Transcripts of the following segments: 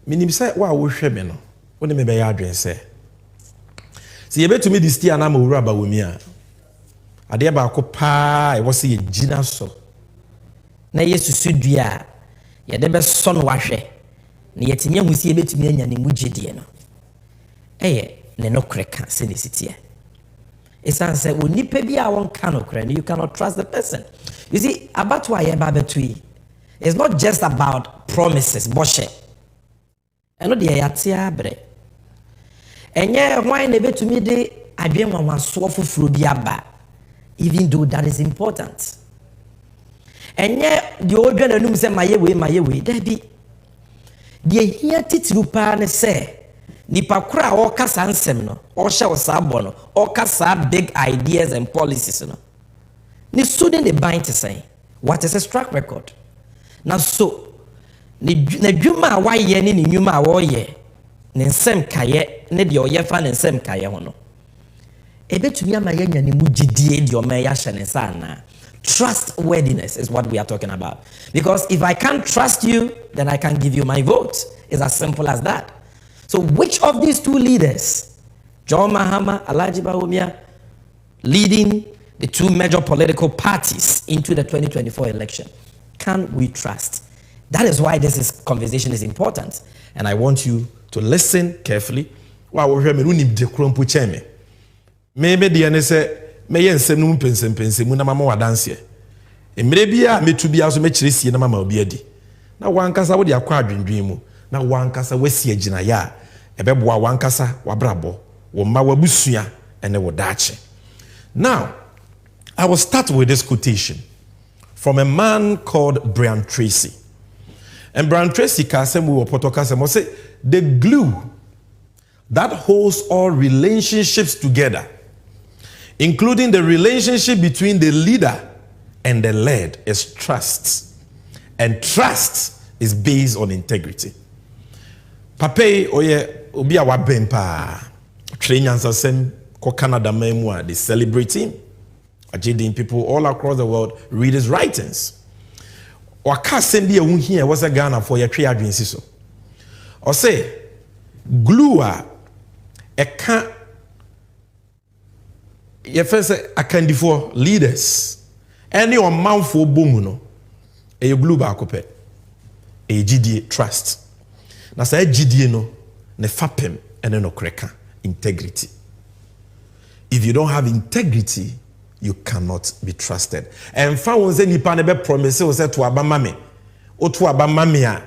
Minim say wa wo hwe me no. Woni me be ya adwen say. Se yebetumi di stia na ma wura ba wumi a. Ade ba ko pa e wo se ye gina so. Na Yesu sudua ye de be so no wahwe. Na yetimi ahu se yebetumi anya ne mugedie no. Ne no kreka se ne sitie. Esan say onipa bi a won ka no kra, you cannot trust the person. You see, about why ye ba betui. It's not just about promises, boshe. Eno de yate abre. Enye why ne betumi de adwen wanwaso foforo bi aba, even though that is important. Enye de odwa nanum se maye we da bi. De hia titiru pa ne se nipa kura o kasa nsem no, o hye wo sabo no, o kasa big ideas and policies no. Ni student the bind to say, what is a track record? Now so na dwuma wa ye ni nyuma wo ye ne nsem kaye ne de oye fa ne nsem kaye ho no ebetumi ama yanya ne mugidie de o ma ya hye ne sana. Trustworthiness is what we are talking about, because if I can't trust you, then I can't give you my vote. It's as simple as that. So which of these two leaders, John Mahama, Alhaji Bawumia, leading the two major political parties into the 2024 election, can we trust? That is why this conversation is important, and I want you to listen carefully. Maybe the answer may ensem no pensem mu na mama wadanse. Emre bia metu bia so mekire sie na mama obi adi. Na wankasa wo de akwa adwendwen mu. Na wankasa wasi agina ya ebeboa wankasa wabrabo. Wo ma wabusua ene wo daache. Now, I will start with this quotation from a man called Brian Tracy. And Brian Tracy kasem wo poto kasem say the glue that holds all relationships together, including the relationship between the leader and the led, is trust. And trust is based on integrity. Pape oye obi a wabempa trainyansa sem ko Canada memua, they celebrate him. Ajidin people all across the world read his writings. Waka sem bi ehun here was a Ghana for your twe adwensi so. Or say glue a ka ye first akandifo leaders any on manfo bomu no e glue ba akopɛ e gidie trust na say gidie no ne fapem ene no kreka integrity. If you don't have integrity, you cannot be trusted. And fa won say nipa ne be promise o say to abama me o to abama me a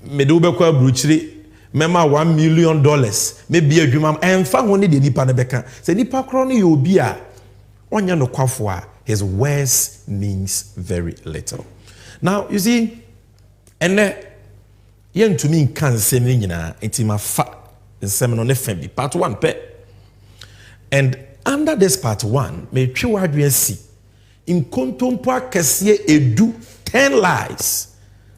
me do be kwa bruchiri mema $1 million maybe adwuma emfa ho ne de nipa ne beka se nipa kro no ye obi a onya no kwafo a his words means very little. Now you see ene yentumi nka nsem ne nyina entima fa nsem no ne fa bi part 1 pe. And under this part 1 me twe wadwen si in kontompo akese edu 10 lies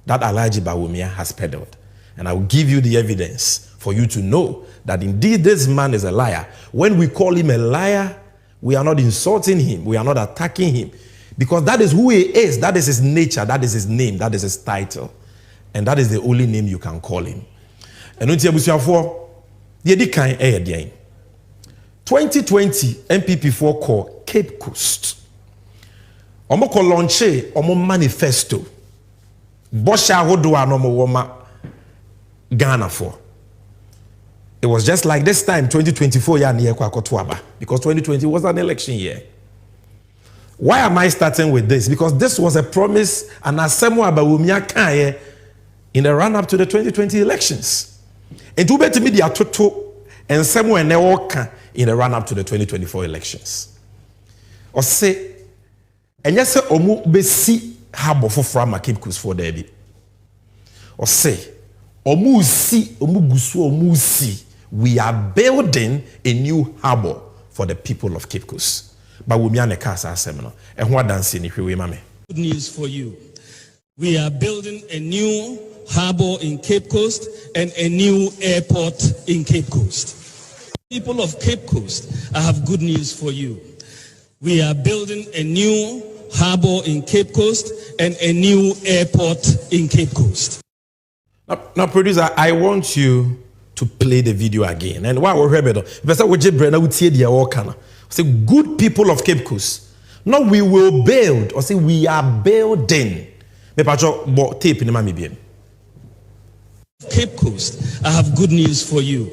that Alhaji Bawumia has peddled. And I will give you the evidence for you to know that indeed this man is a liar. When we call him a liar, we are not insulting him. We are not attacking him. Because that is who he is. That is his nature. That is his name. That is his title. And that is the only name you can call him. And until we see for the 2020 MPP4 call Cape Coast. Omo ko launche omo manifesto. Bosha hodwa no mo woma Ghana for. It was just like this time 2024 because 2020 was an election year. Why am I starting with this? Because this was a promise and Asamoah Bawumia Kaye in the run up to the 2020 elections. And to bet media toto and Samuel Newoka in the run up to the 2024 elections. Or say and yes omu besi habo for frama Cape Coast for Derby. Or say we are building a new harbor for the people of Cape Coast. But we are casa seminar. And what dancing if we mame. Good news for you. We are building a new harbor in Cape Coast and a new airport in Cape Coast. People of Cape Coast, I have good news for you. We are building a new harbor in Cape Coast and a new airport in Cape Coast. Now, producer, I want you to play the video again. And why we're here, say good people of Cape Coast. No, we will build, or say we are building. Tape in the Cape Coast, I have good news for you.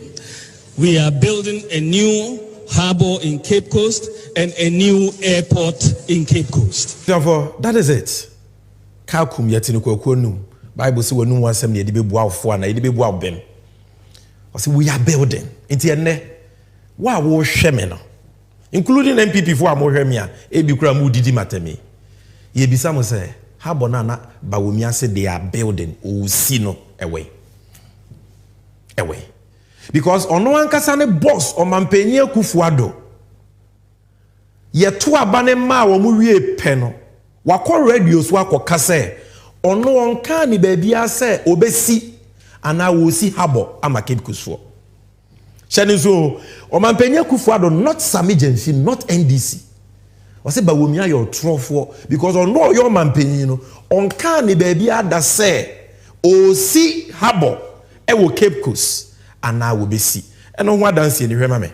We are building a new harbor in Cape Coast and a new airport in Cape Coast. Therefore, that is it. Kalkum yetinu kwenu. Bible say wenu wasem ne edibe bua ofo na edibe bua obem. O say we are building. Enti enne wa wo hwe me no. Including MPP for amohwemia ebi kura mu didi matemi. Ye bisa mo say harbor na bawomia say they are building o si no away. Because ono ankasa ne boss o mampanyi akufuado ye to abane ma wo mu wie pe no wakọ radio so akọka se ono onka ni baabia se obesi ana wo si harbor ama Cape Coast for shani so o mampanyi akufuado not Sammy Gyamfi not NDC o se bawomia your trofo because ono your mampanyi no onka ni baabia da se o si harbor e wo Cape Coast and now will be see. And on what dance in the remember.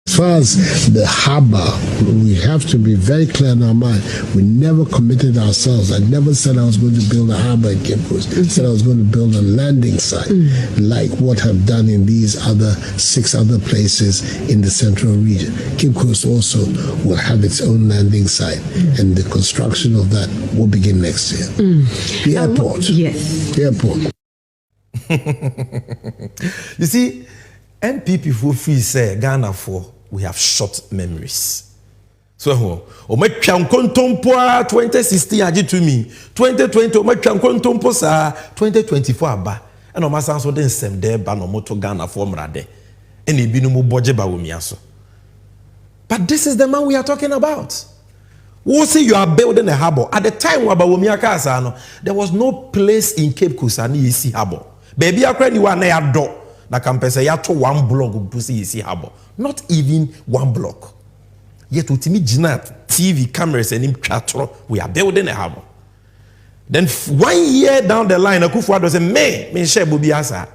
As far as the harbor, we have to be very clear in our mind. We never committed ourselves. I never said I was going to build a harbor in Cape Coast. I said I was going to build a landing site, like what I've done in these 6 other places in the central region. Cape Coast also will have its own landing site, and the construction of that will begin next year. The airport. Yes. The airport. You see, MPP for free say Ghana for we have short memories. So, o me twankontompo 2016 age to me, 2020 o me twankontompo sa 2024 aba. And o masan so den sem de ba no moto Ghana for mrade. And e bi no mo boje ba wo miaso. But this is the man we are talking about. We say you are building a harbor. At the time there was no place in Cape Coast and you see harbor. Baby, you are near door. Na campus ya to 1 block to see see harbor. Not even 1 block. Yet with me TV cameras and him chatro, we are building a harbor. Then 1 year down the line, Akufo-Addo said, "Me share Bubiasa."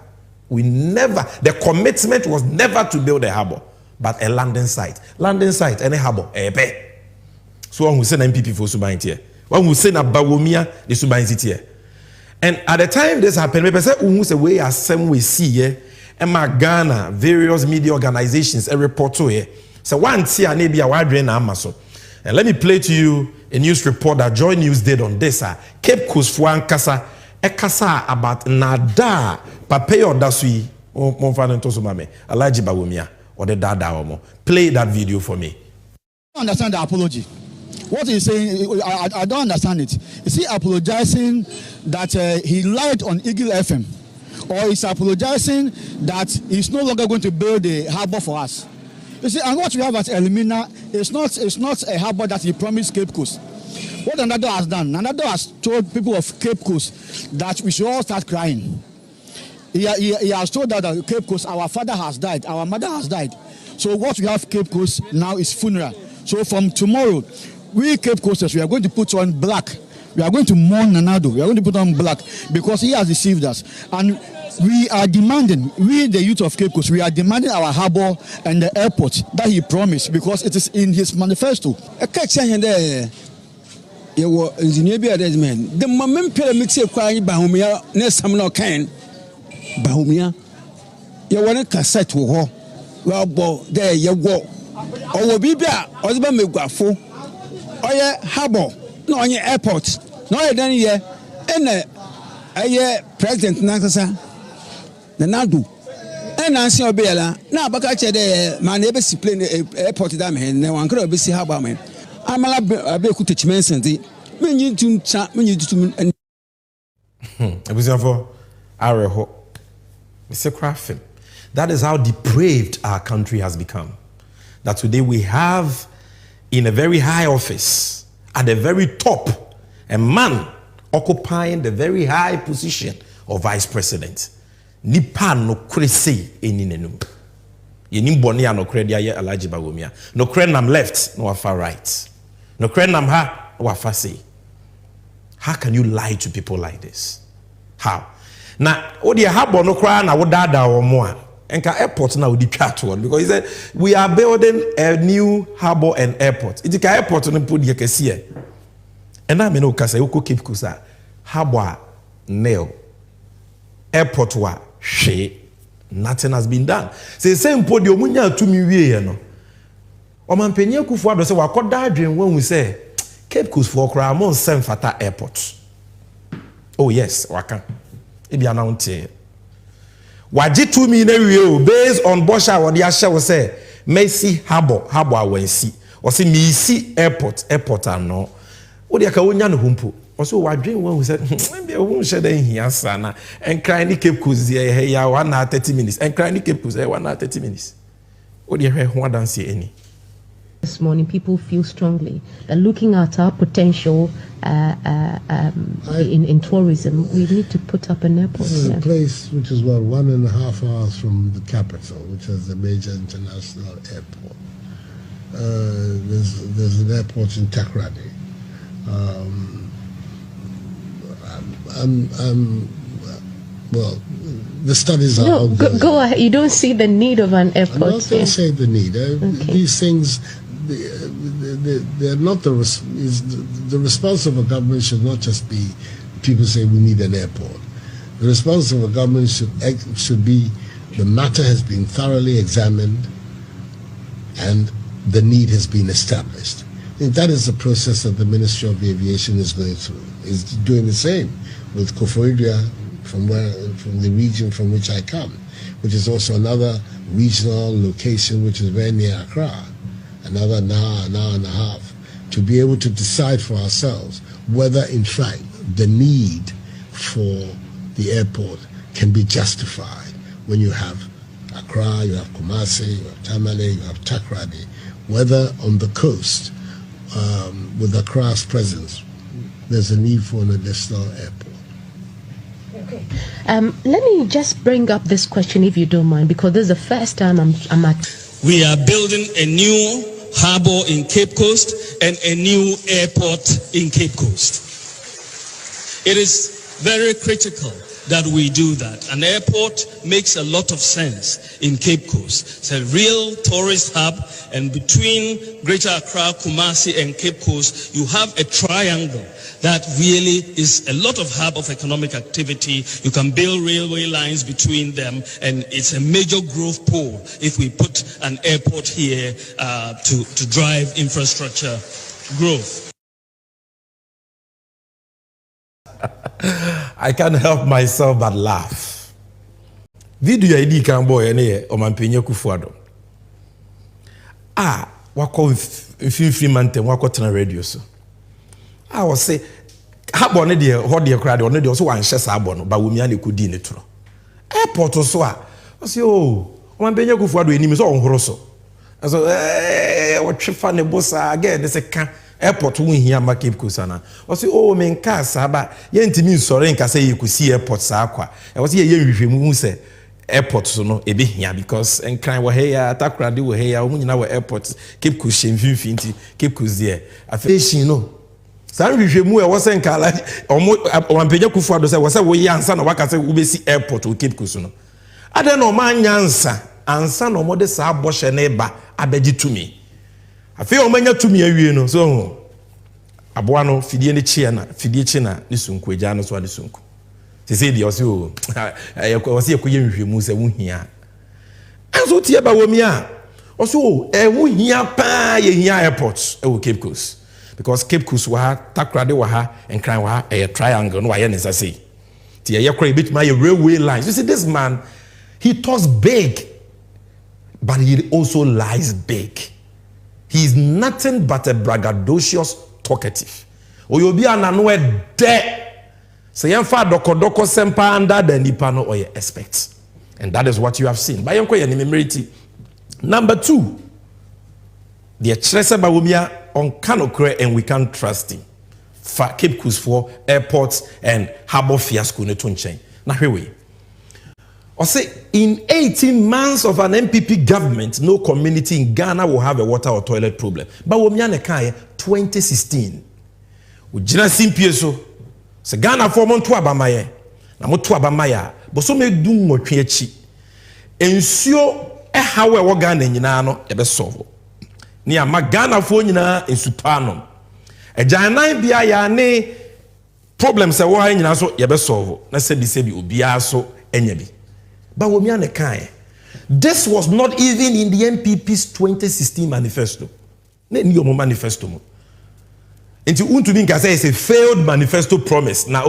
We never. The commitment was never to build a harbor, but a landing site. Landing site and a harbor. So one who send MPP for Subain here. One who send a Bawomia the Subain here. And at the time this happened, we say who say we are same we see here. And Ghana, various media organizations, a report to here. So one see a maybe a wide range Amazon. And let me play to you a news report that JOYNEWS did on this. Cape Coast for Kasa, a Kasa about Nada, Papeo Dasui, Monfan Tosumame, Alaji Bawomia, or the Dada Omo. Play that video for me. I don't understand the apology. What he's saying, I don't understand it. Is he apologizing that he lied on Eagle FM? Or is apologizing that he's no longer going to build a harbor for us? You see, and what we have at Elimina is not a harbor that he promised Cape Coast. What Nanado has done, Nanado has told people of Cape Coast that we should all start crying. He has told that Cape Coast, our father has died, our mother has died. So what we have Cape Coast now is funeral. So from tomorrow, we Cape Coasters, we are going to put on black. We are going to mourn Nanado. We are going to put on black because he has deceived us. And we are demanding, we the youth of Cape Coast, we are demanding our harbor and the airport that he promised because it is in his manifesto. The moment mix a crying Bahumia, Nesamno can Bahumia, you want a cassette war. Well, there you go. Or will be there, or the Megafo. Or your harbor, no on your airport, no then here, and a year President Nakasa, the Nadu, and Nancy Obela, now Bakache, my neighbors plane airport dam, and no one could be see harbor man. I'm a big teach mention the menu to chat, menu to and it was for our hope. Mr. Crafton, that is how depraved our country has become. That today we have in a very high office, at the very top, a man occupying the very high position of vice president. Nipa no krese eninenum. Yenim boni ya no kredi aye Alaji Bawomia. No krenam left, no far right. No krenam ha, no far say. How can you lie to people like this? How? Now, what the harbor no cry na what dada or more. And airport now the chat one because he said we are building a new harbor and airport. It's a airport on the put the here. And I mean no kasa uko Cape Coast harbor nail airport wa she nothing has been done. Say same podium munya to me we no. O man penye kufu ado say wakoda adwen when we say Cape Coast for kra mon sem fata airport. Oh yes, waka. E bia na unte. Waji 2 million based on Bosha what the asha was say Messi harbor awensi. Or say Misi airport ano. What the ka wonya no humpo. Also wadwen when we said maybe won share den here sana and cry ni Cape Coast here ya 1 hour 30 minutes and cry ni Cape Coast 1 hour 30 minutes. What the ho dance any. This morning, people feel strongly that looking at our potential in tourism, we need to put up an airport. There's a place which is 1.5 hours from the capital, which is a major international airport. There's an airport in Takoradi. Well, the studies are ongoing. Go ahead. You don't see the need of an airport. I'm not going to say the need. These things, they're not the response of a government should not just be people say we need an airport. The response of a government should be the matter has been thoroughly examined and the need has been established. And that is the process that the Ministry of Aviation is going through. Is doing the same with Koforidua from the region from which I come, which is also another regional location which is very near Accra, another an hour and a half, to be able to decide for ourselves whether in fact the need for the airport can be justified when you have Accra, you have Kumasi, you have Tamale, you have Takoradi, whether on the coast with Accra's presence there's a need for an additional airport. Okay. Let me just bring up this question, if you don't mind, because this is the first time I'm at. We are building a new harbor in Cape Coast and a new airport in Cape Coast. It is very critical that we do that. An airport makes a lot of sense in Cape Coast. It's a real tourist hub, and between Greater Accra, Kumasi, and Cape Coast, you have a triangle that really is a lot of hub of economic activity. You can build railway lines between them, and it's a major growth pole if we put an airport here to drive infrastructure growth. I can't help myself but laugh. Video ID can boy any o mampenye kufuado. Wako free mante wako tena radio so. I was say habo ne de ho de crowd on de so wan hye sa abo no ba wumi an ekodi ne turo. Airport so I say o mampenye kufuado enim so onhoro so. So what trefa ne bossa again this can airport won here ma Cape Coast na o say oh men ka saba ye ntimi nsore nka say yekusi airport sa akwa e was ye nhwehwemu hu say airport so no e be here because enkran wo here Takoradi wo here omu nyina wo airport Cape Coast shemfinfinti Cape Coast there affiliation no san nhwehwemu e wo say nka la omampenya kufu ado say wo say wo yansa na waka say wo be si airport wo Cape Coast no ade no man nyansa ansa no mo de sa aboshe na eba abegi tumi afi o manya tumi awie no so aboa no fidie ne chie na fidie chi na ne sunku agya no so ade sunku se se di o se o se ekoye nhwemu se wo hia anso tie ba wo mi a o so wo hia pa ye hia airport e wo Cape Coast because Cape Coast wa Takoradi wa ha enkran wa a triangle no wa ye ne say tie ye kra bit my railway lines. You see this man, he talks big but he also lies big. He is nothing but a braggadocious talkative. Oyobi anano e de. Say yemfa dokodoko sempa under the nipa no oye expect. And that is what you have seen. By yenko ye nimmerity. Number 2. The Chrese Bawumia on Kanokre and we can't trust him. For Cape Coast for airports and harbor fiasco ne tunchen. Na hwewe. Or say, in 18 months of an MPP government, no community in Ghana will have a water or toilet problem. But Womiane Kai, 2016. Ujina Simpieso, se Ghana for Montua Bamaye. na moto abamaya boso me du nwotwe achi ensuo ehawe wo Ghana nyina no ebe solve ni ama Ghana fo nyina ensupanom ejanan bia ya ne problems e wo ha nyina so yebe solve na sebi obia so enya bi ba wo mi anekan this was not even in the NPP's 2016 manifesto ne ni omo manifesto mo enti untumi nka say it's a failed manifesto promise na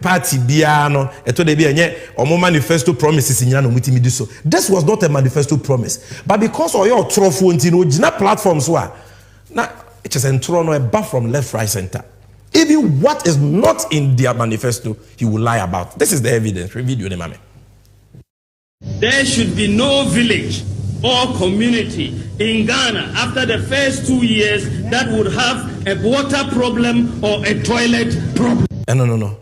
party bia no eto de bia enye omo manifesto promises nyina no mutimi di so this was not a manifesto promise but because of your trofo enti no gina platforms so na it is entro no eba from left right center even what is not in their manifesto he will lie about. This is the evidence. Video the mame. There should be no village or community in Ghana after the first 2 years that would have a water problem or a toilet problem. No.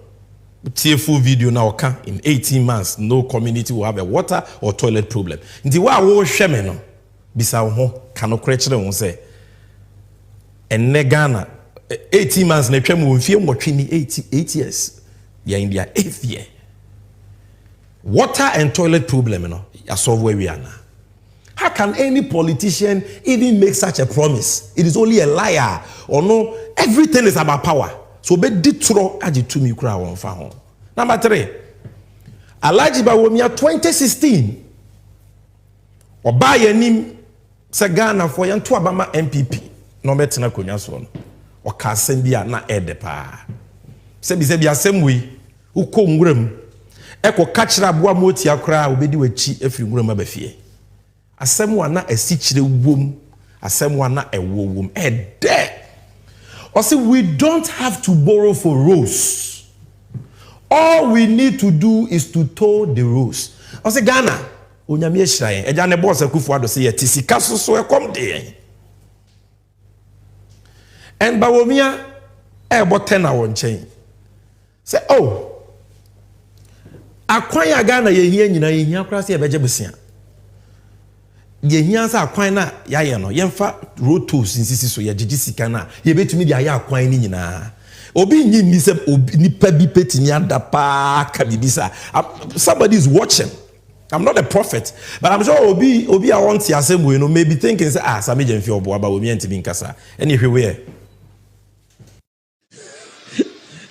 Tearful video now can in 18 months no community will have a water or toilet problem. Nti wa wo hweme no bisa ho kano krekere won say enne Ghana 18 months na twam won fie mwotwe ni 8 years. Ya in their 8th year. Water and toilet problem no ya solve where we are now. How can any politician even make such a promise? It is only a liar or no. Everything is about power. So be ditro aji to me kura won fa ho. Number 3. Alhaji Bawumia 2016. Oba yanim se Ghana for yan to abama MPP. No betena konya so no. Oka asem bia na ede pa. Se bi asem we ukọ nwuram. Eko kachira aboa moti akra obedi wachi afiri nwuram abafie. Asem wa na asichire wom. Asem wa na ewo wom. Ede. Or see, we don't have to borrow for roads. All we need to do is to tow the roads. Or say Ghana, onyame ehirayen. Eja ne boss Akufo-Addo say yetisika so ekom de. And Bawumia ebo 10 awon chen. Say akwan ya Ghana ye hia nyina ye hia kra say ebeje besia. Ye hia sa akwan na ya ye no yemfa road tolls insisi so ye gigi sika na ye betumi dia ya akwan ni nyina obi nyi ni se nipa bi petimi ada pa ka bibisa. Somebody is watching. I'm not a prophet, but I'm sure obi I want to asem we no maybe thinking say Sammy Gyamfi obo aba omi ntimi nkasa anywhere.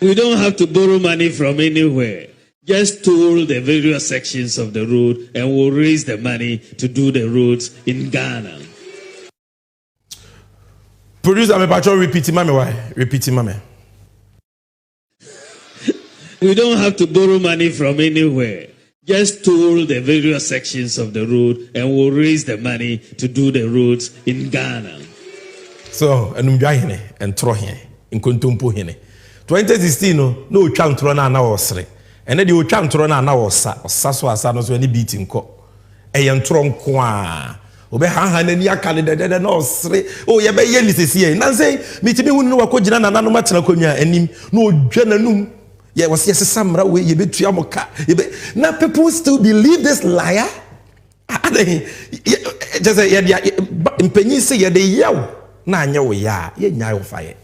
We don't have to borrow money from anywhere. Just toll the various sections of the road and we'll raise the money to do the roads in Ghana. Producer, I'm about to repeat it, why? Repeat it, We don't have to borrow money from anywhere. Just toll the various sections of the road and we'll raise the money to do the roads in Ghana. So, and throw here in Kuntumpu here. 2016 no twa ntro na osre ene de o twa ntro na osa so asa no so ani beating ko eye ntro nko a obe ha nani aka de na osre ye be ye lisesi na say mitimi hu no wakogina na nanu matena konwa anim na odwa nanum ye was yes samra we ye betua moka na people still believe this liar. Just say ye mpanyi say ye de yaw na anya wo ya ye nya wo faye.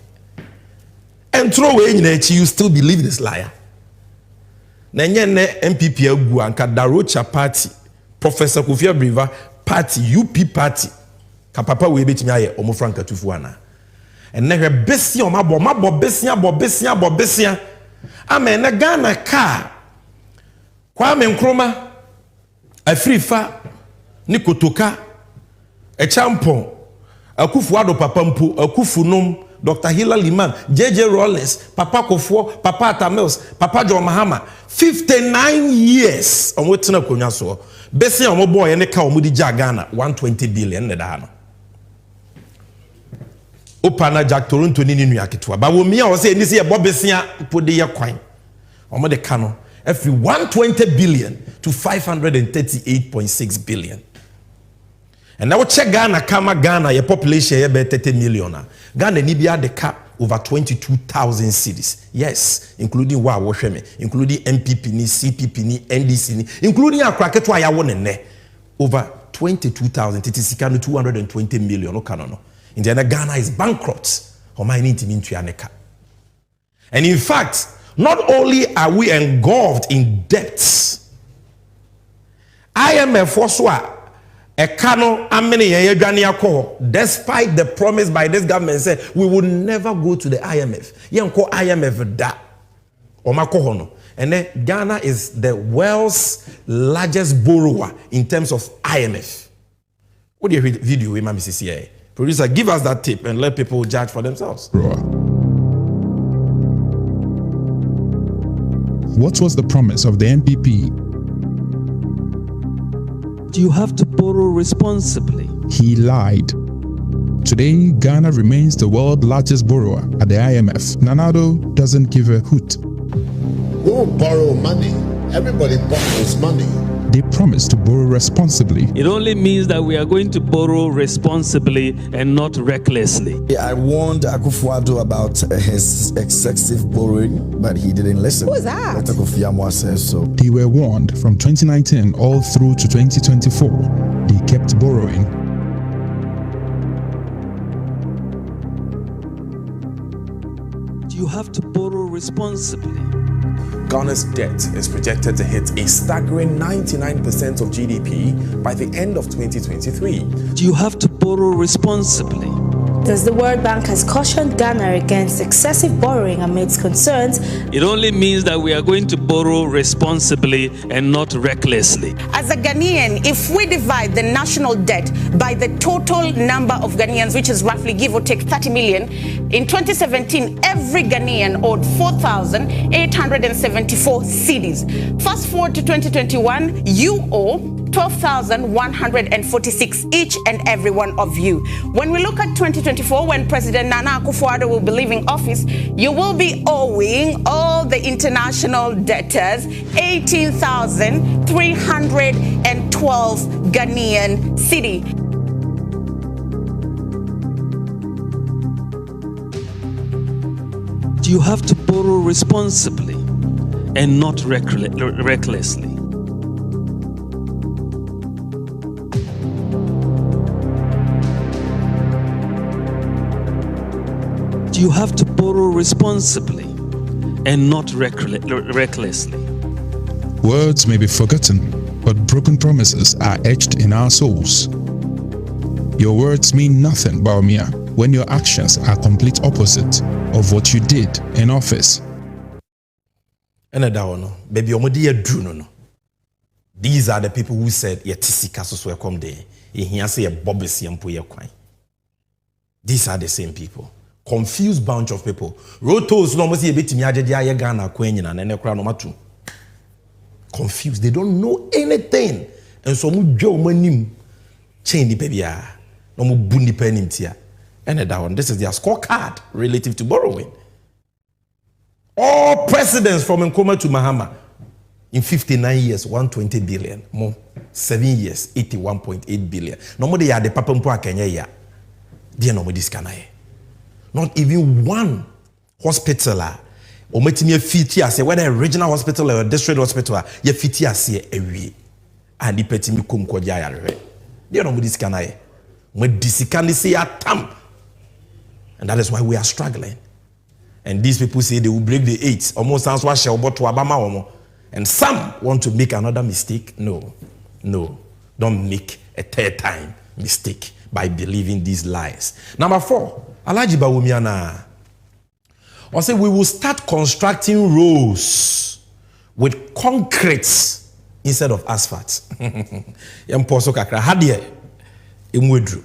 And throw away in it, you still believe this liar. Nanyene MPP agu anka Darocha party, Professor Kofi-Abriva party, UP party. Kapapa we betimi aye omo Franka Tufuana. And never besia o mabo besia. Amen na Ghana car. Kwame Nkrumah Afrifa Nikotoka Echampon Akufo-Addo papampo Akufunom Dr. Hilal Liman, J.J. Rollins, Papa Kofo, Papa Tamils, Papa John Mahama, 59 years. On what na konya so. Besi on boy ene ka omudi Ghana 120 billion ne da no. Opana Jack Toronto ni ninu aketwa. Ba wo mi a wo say ni say bobesia pode ye kwan. Omo de ka no every 120 billion to 538.6 billion. And now check Ghana, your population here be 30 million. Ghana ni bia de cap over 22,000 cities. Yes, including wa wohweme, including MPP ni, CPP ni, NDC ni, including akraketwa ya wonene. Over 22,000. It is 220 million. No. In the Ghana is bankrupt. And in fact, not only are we engulfed in debts, IMF also despite the promise by this government, say we will never go to the IMF. IMF da. And then Ghana is the world's largest borrower in terms of IMF. What do you read video with Mami CCA? Producer, give us that tip and let people judge for themselves. What was the promise of the NPP? You have to borrow responsibly. He lied. Today, Ghana remains the world's largest borrower at the IMF. Nanado doesn't give a hoot. We won't borrow money. Everybody borrows money. They promised to borrow responsibly. It only means that we are going to borrow responsibly and not recklessly. I warned Akufo-Addo about his excessive borrowing, but he didn't listen. Who's that? Dr. Kofi Amwa says so. They were warned from 2019 all through to 2024. They kept borrowing. You have to borrow responsibly. Ghana's debt is projected to hit a staggering 99% of GDP by the end of 2023. You have to borrow responsibly. Thus, the World Bank has cautioned Ghana against excessive borrowing amidst concerns. It only means that we are going to borrow responsibly and not recklessly. As a Ghanaian, if we divide the national debt by the total number of Ghanaians, which is roughly give or take 30 million, in 2017, every Ghanaian owed 4,874 cedis. Fast forward to 2021, you owe 12,146 each and every one of you. When we look at 2024, when President Nana Akufo-Addo will be leaving office, you will be owing all the international debtors 18,312 Ghanaian cedi. You have to borrow responsibly and not recklessly. You have to borrow responsibly and not recklessly. Words may be forgotten, but broken promises are etched in our souls. Your words mean nothing, Baumia, when your actions are complete opposite of what you did in office. These are the people who said, these are the same people. Confused bunch of people. Rotos no must be Ghana confused. They don't know anything. And so mu jo manim chain the baby no mu bundi penim tia. And that one, this is their scorecard relative to borrowing. All presidents from Nkrumah to Mahama in 59 years, 120 billion. More 7 years, 81.8 billion. No more they are the papa mpo Kenya ya. They no more this kanaye. Not even one hospital or metimi fiti ase whether a regional hospital or a district hospital ye fiti ase ewie and the petimi kum ko dia yare they no this kanaye mo disikani say atam, and that is why we are struggling. And these people say they will break the 8 almost sounds what shall but to abama omo, and some want to make another mistake. No, don't make a third time mistake by believing these lies. Number 4, Alhaji Bawumiana. I say we will start constructing roads with concrete instead of asphalt. Yamposo kakra hadie emwedru.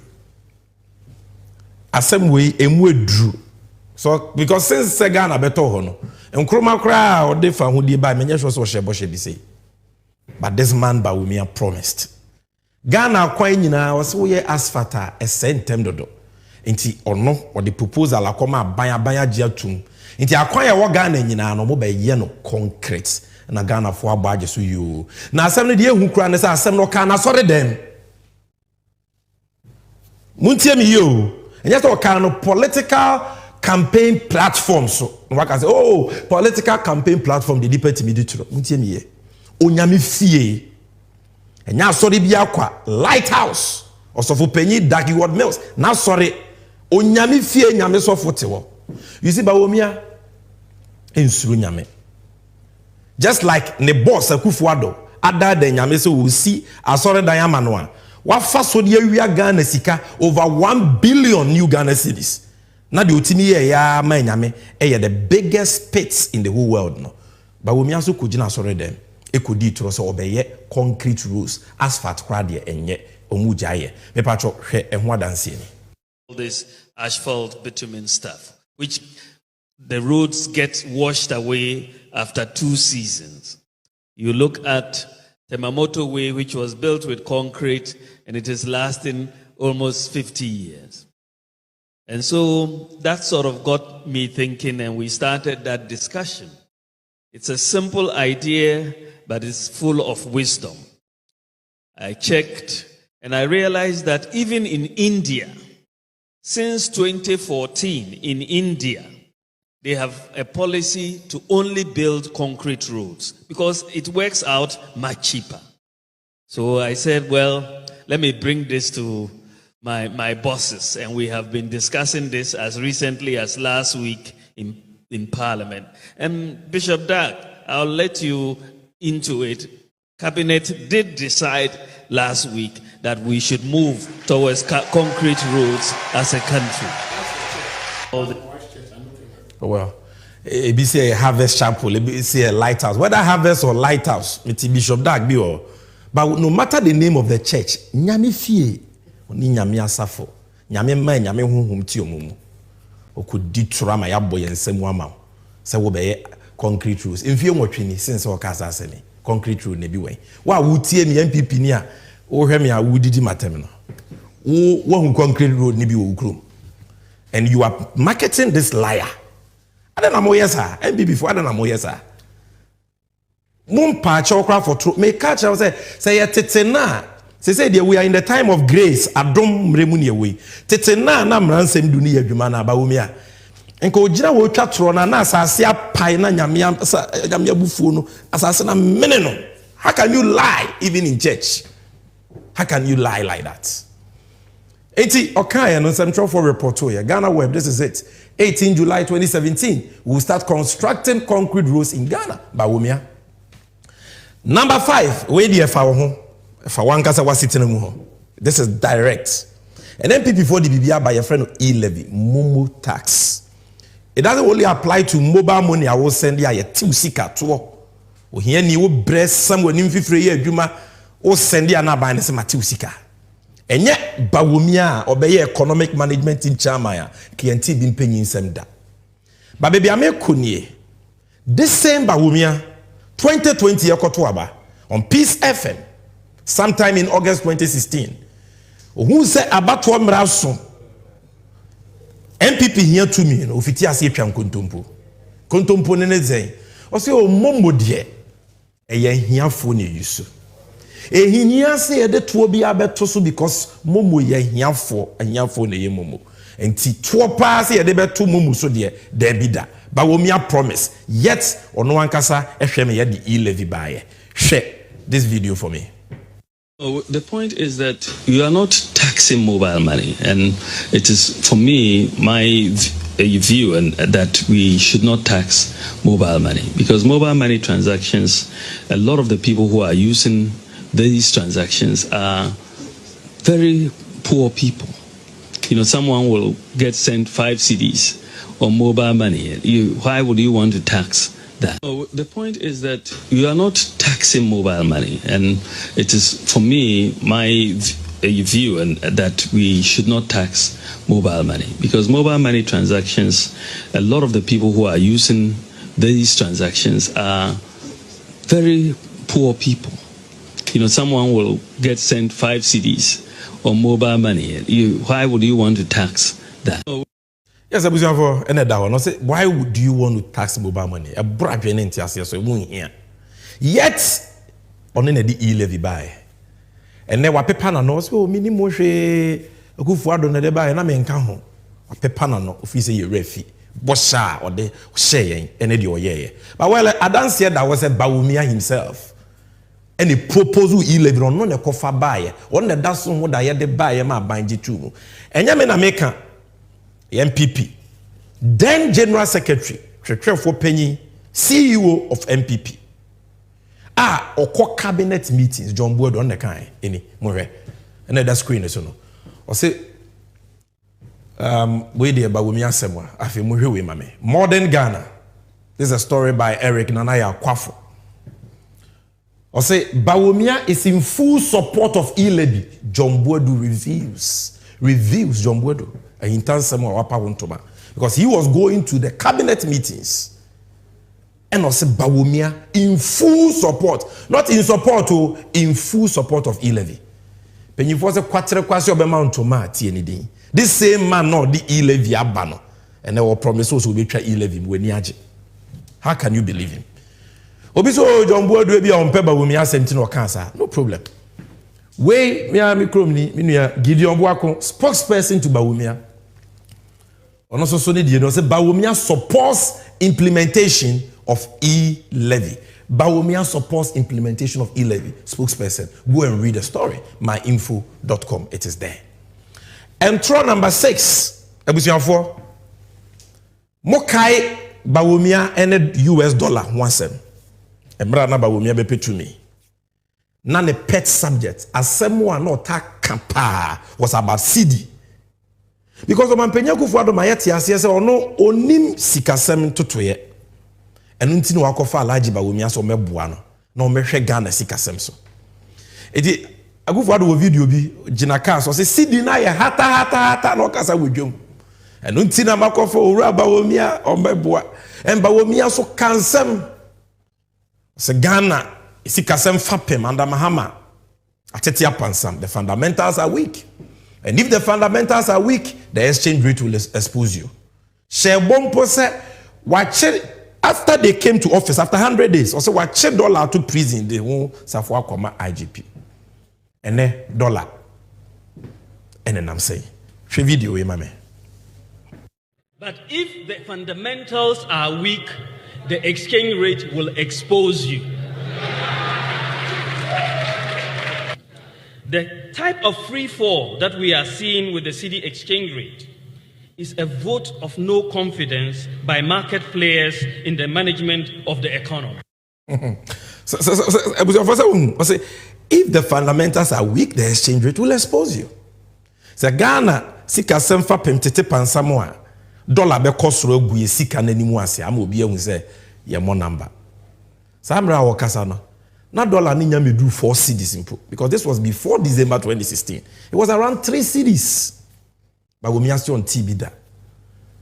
Asemwe emwedru. So because since Ghana beto ho no, Nkrumah kra o de fa hudie ba menye so shebo shebi say. But this man Bawumia promised. Ghana kwan nyina was we asphalt a sentem dodo. Inti ono or the proposal akoma banya jiatum. Inti akwan ya wo Ghana nyina no mo ba ye no concrete na Ghana fo abaje so you. Na asem no de ehu kura ne say asem no ka na sori dem. Muntie mi yo. Enye so ka no political campaign platform so. No waka say oh political campaign platform the depart me ditro. Muntie mi ye. Onyame fie. Enya sori bia kwa lighthouse. Osofo penyi Dagi Ward Mills. Na sori onyame fie nyame sofo te wo. You see Bawumia ensuru nyame. just like ne boss Akufo-Addo ada de nyame se wo si asore dan amano a wa fa so de awia Ghana sika over 1 billion new Ghana cedis na de otimi ye ya ma nyame the biggest pits in the whole world no ba wo mi aso kugina asore dem ekodi tro so obeye concrete roads asphalt krade enye omujaye me patcho hwe eho adanse ni all this asphalt bitumen stuff which the roads get washed away after 2 seasons. You look at the Mamoto Way, which was built with concrete, and it is lasting almost 50 years. And so that sort of got me thinking, and we started that discussion. It's a simple idea, but it's full of wisdom. I checked, and I realized that even in India, since 2014 in India, they have a policy to only build concrete roads because it works out much cheaper. So I said, well, let me bring this to my bosses. And we have been discussing this as recently as last week in Parliament. And Bishop Dag, I'll let you into it. Cabinet did decide last week that we should move towards concrete roads as a country. Well, it be say harvest chapel, it be say a lighthouse. Whether harvest or lighthouse, it's Bishop Dag be all. But no matter the name of the church, nyame fie, ni nyame asafo, nyame man, nyame honhom ti omumu. Okudi trama ya boy ensemu ama. Se wo be concrete roads. Mfie nwotwe since o kasa aseni. Concrete road ne bi wen. Wa wutie mi MPP ni a, wo hwe mi a wudidi matem no. Wo hu concrete road ne bi wo ukrom. And you are marketing this liar. I don't know yes sir. before I don't know yes sir. Mum patch okra for true. Me catch I say tetena. Say we are in the time of grace. Adom remuni we. Tetena na mransem duni adwuma na ba wo mi a. Enko ogina wo twa tro na asase apai na nyame bufuo no asase na mene no. How can you lie even in church? How can you lie like that? 80 okay no Central for report here. Ghana Web, this is it. 18 July 2017, we will start constructing concrete roads in Ghana. Bawumia. Number 5, where the if I want kasa was sitting mu. This is direct. And then before the BBR by a friend of e-levy, Momo tax. It doesn't only apply to mobile money. I will send you a tiusika to. We hear you breast somewhere in 50 years, Juma, or send you an abandoned tiusika. And yet, Bawumia obey economic management in Chamaya, KNT been paying some da. But baby, I make kunye. This same Bawumia, 2020 Yokotwaba, on Peace FM, sometime in August 2016, who said about 12 mraso. MPP here to me, no, Fitia Sipian Kuntumpo. Kuntumpo Neneze. Or say, oh, Mombo dear, a yen here for you. E hinya say de to bi abeto so because momo ye hiafo na ye momo enti to pa say de beto momo so de bi da ba wo mia promise yet ono ankasa ehwe me ye de e-levy bae share this video for me. Oh, the point is that you are not taxing mobile money, and it is for me my view and that we should not tax mobile money because mobile money transactions, a lot of the people who are using these transactions are very poor people. You know, someone will get sent 5 CDs on mobile money. Why would you want to tax that? Oh, the point is that you are not taxing mobile money, and it is for me my view and that we should not tax mobile money because mobile money transactions, a lot of the people who are using these transactions are very poor people. You know, someone will get sent 5 CDs on mobile money. Why would you want to tax that? Yes, I was for another one. Why would you want to tax mobile money? A bribe so it won't here. Yet, on the e-levy buy. And then what paper no so minimum she Akufo-Addo na de buy na me nka ho. What paper no office ye refi. Bosha or de share and the oye. But well, Adan said that was a Bawumia himself. And the proposal e-levy on no kofa buy. On the that's one that ye de buy ma banji tu. And ya me na make MPP. Then General Secretary, for Penny, CEO of MPP. oko cabinet meetings John Boyd on the kind any more and that screen is no or say we dey ba wumi asemwa afi mo hwe we mame modern Ghana. This is a story by Eric Nanaya Kwafo. Or say Bawumia is in full support of e-levy. John Boadu reveals John Boadu and in turn because he was going to the cabinet meetings and also Bawumia in full support, not in support, in full support of e-levy. When you force a quarter kwasi obema ntoma ti anything. This same man no the e-levy abano and they will promise us will be try e-levy when yaje. How can you believe him? Obiso John Boadu be on peba Bawumia asenti no cancer. No problem. We me kromni me nua Gideon Boako spokesperson to Bawumia. Ono so need you know say Bawumia supports implementation of e-levy. Bawumia supports implementation of e-levy. Spokesperson. Go and read the story. myinfo.com. It is there. Entro number 6. Ebusianfo. Mokai Bawumia and US dollar 1 cent. Emra na Bawumia be petuni. Na ne pet subject. Asemwa no ta kapa was about CD. Because the Mampenya Kufuado Mayeti as ono onim sikasem totoye. And unti no akofa alaji Bawumia so mebuano. No mehwe Ghana sikasem so. Edi Akufuado wo video bi jinaka so say CD na ye hata no kasa wedwom. And unti na makofa owura Bawumia omebua. And Bawumia so kansem. Se Ghana sikasem fapem under Mahama. Atetia pansam. The fundamentals are weak. And if the fundamentals are weak, the exchange rate will expose you. Shebompo said, watch it after they came to office, after 100 days, also watch dollar to prison, they won't suffer IGP. And then dollar. And then I'm saying, show video, mame. But if the fundamentals are weak, the exchange rate will expose you. The type of free fall that we are seeing with the cedi exchange rate is a vote of no confidence by market players in the management of the economy. So, if the fundamentals are weak, the exchange rate will expose you. So Ghana, sika semfa pemtete pansamoa, dollar be kosro guye sika nanimu ase, amobi ehun say ye mo number. Samra wakasa no. Now dollar ninya me do 4 cedis input because this was before December 2016. It was around 3 cedis. But we are still on TB.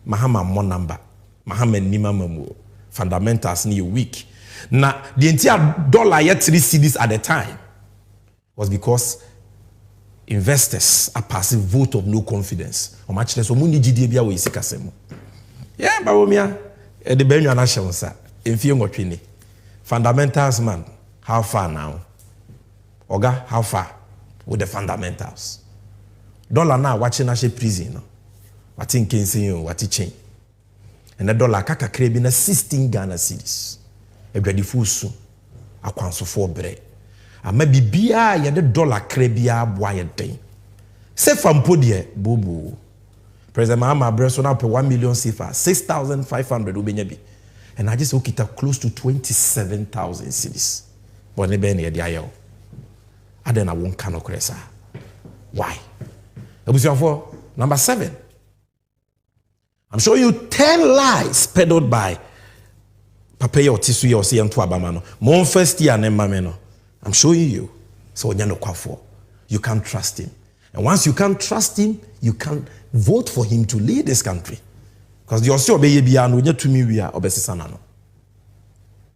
Mahama more number. Mahama nima mamu. Fundamentals ni weak. Now the entire dollar yet 3 cedis at the time was because investors are passing vote of no confidence. How much less omuni GDP we sikasemu. Yeah, but we are the benyu anashonsa. Enfie ngotwini. Fundamentals man. How far now? Oga, how far with the fundamentals? Dollar now watching a prison. What in Kensin, what it change? And the dollar kaka krebi na 16 Ghana cedis. A ready full soon. A kwanso for bread. A maybe bia ya the dollar krebia boy day. Say from podie, bobo. President Mahama breast on up 1 million CFA, 6,500 ubenyabi. And I just look it up close to 27,000 cedis. But ne ben yedi ayo. Adena won kano kresa. Why? Number 7. I'm showing you 10 lies peddled by Papeya Otisuya or Siyantu Abamano. Mon first year ne mameno. I'm showing you. So you can't trust him. And once you can't trust him, you can't vote for him to lead this country. Because the Osio Beyebian when you to me we are obesisanano.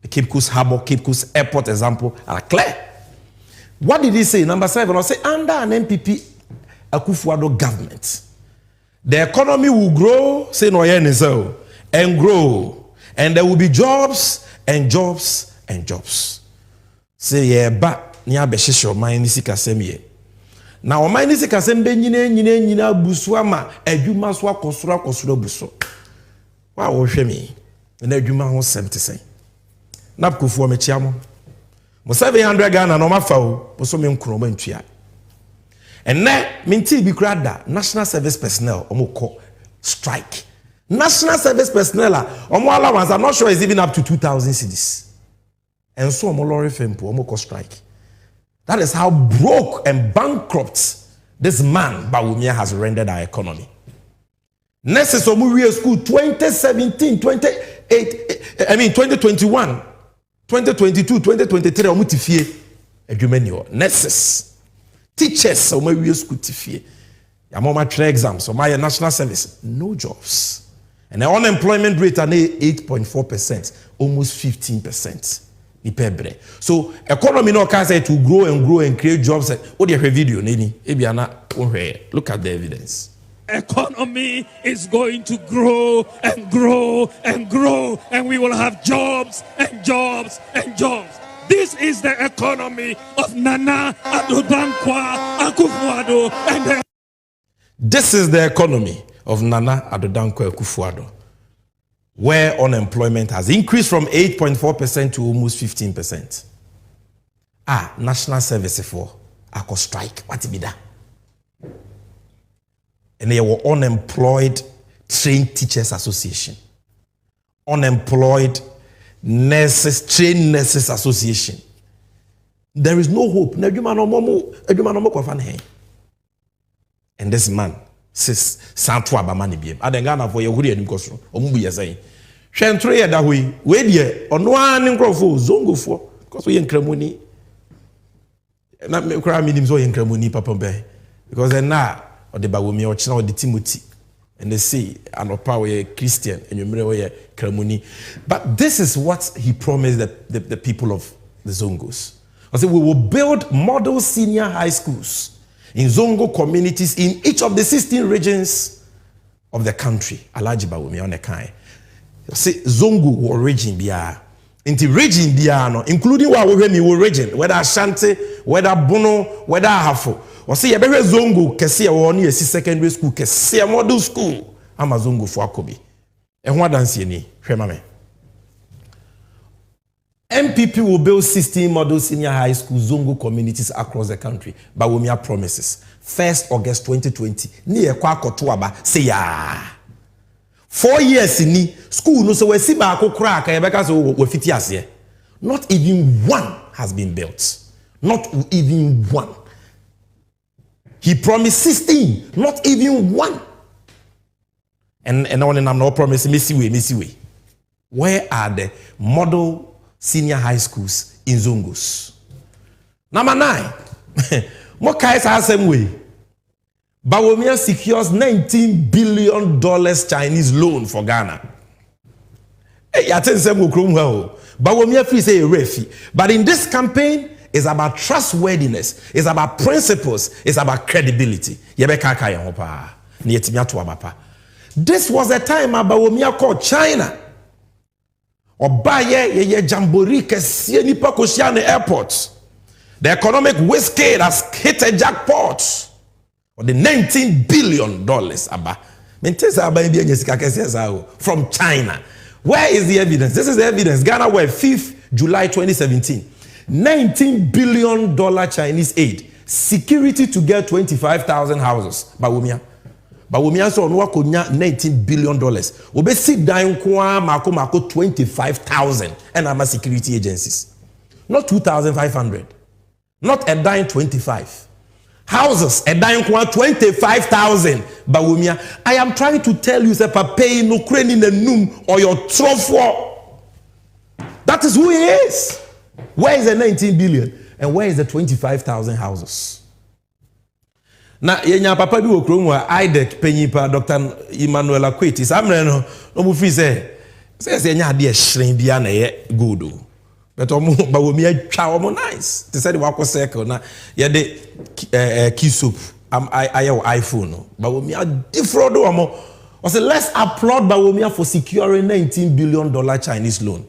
The Cape Coast Harbour, Cape Coast Airport example are clear. What did he say? Number 7, I'll say under an MPP Akufuado government, the economy will grow, say no and grow. And there will be jobs and jobs and jobs. Say yeah, but niya beshisho mainisi kasemye. Now mainisi kasembe nyine buswama eduma swa kosura buso. Wa wo hwe me. Na eduma ho 70. Napkufu amechiamo. Mo 700 Ghana no mafa o, so me nkro ma ntua. Enne minti bi krada national service personnel omoko strike. National service personnel omo allowance I'm not sure is even up to 2,000 cedis. And so lorry fempo omo strike. That is how broke and bankrupt this man Bawumia has rendered our economy. Next omu school 2017, 2021, 2022, 2023 omu tifie adwumani nurses, teachers omu school tifie. Yamoma tra exams, so my national service, no jobs. And the unemployment rate are 8.4%, almost 15%. So economy no can say to grow and create jobs. Oh, the video, look at the evidence. Economy is going to grow and grow and grow, and we will have jobs and jobs and jobs. This is the economy of Nana Addo Dankwa Akufo-Addo and the This is the economy of Nana Addo Dankwa Akufo-Addo, where unemployment has increased from 8.4% to almost 15%. National service for Ako strike. What be that? And they were unemployed trained teachers association, unemployed nurses, trained nurses association. There is no hope. And this man says, Santo Abamani Biem. Adengana for Yahudi and Kosro, Omubi saying, Shantre da we ye, on one incrofo, Zongo for, because we in Cremoni. Not me cry me so in Cremoni, Papa Bay. Because then now, or the Bawumi or China or the Timothy, and they say, and power Christian, and you may Cremoni. But this is what he promised the people of the Zongos. I said, we will build model senior high schools in Zongo communities in each of the 16 regions of the country. Alaji Bawumi on the kind. See, Zongo war region biya. Inti region biya no, including what we region, whether Ashanti, whether Bono, whether Ahafo. Or see, a better Zongo kesi a woni a secondary school kesi a model school. Ama Zongo for Akobi. And what dance ni? Shemame. MPP will build 16 model senior high school Zongo communities across the country. Bawumia promises. 1st August 2020. Ni ekwa kotuaba say ya. 4 years ni school no so we si ba akokra aka yebeka so we fiti ase. Not even one has been built. Not even one. He promised 16, not even one. And on I'm not promising missy way. Where are the model senior high schools in Zongos? Number 9. Mokai is the same way. Bawumia secures $19 billion Chinese loan for Ghana. Hey, I tell you something, Bawumia free say a refi. But in this campaign, it's about trustworthiness. It's about principles. It's about credibility. This was a time Bawumia called China. Obaye jamboree kesiye nipa koshia ne airport. The economic whiskey has hit a jackpot. Or the $19 billion from China. Where is the evidence? This is the evidence. Ghana were 5th July 2017. $19 billion Chinese aid. Security to get 25,000 houses. Bawumia so no akonya $19 billion. Obe sit down kwa mako 25,000 and ama security agencies. Not 2,500. Not a dime 25. Houses a dime kwa 25,000. Bawumia, I am trying to tell you that pay no crane in the noom or your trofo. That is who he is. Where is the 19 billion and where is the 25,000 houses? Na yenya papa bi okromu IDEC penyipa Dr. Emmanuel Akweti samre no mu fi say yenya ade ehren bia na ye good o but omo Bawumi atwa omo nice they said wa circle na ye de key soap ayo iPhone no Bawumi defraud omo o say let's applaud Bawumi for securing $19 billion Chinese loan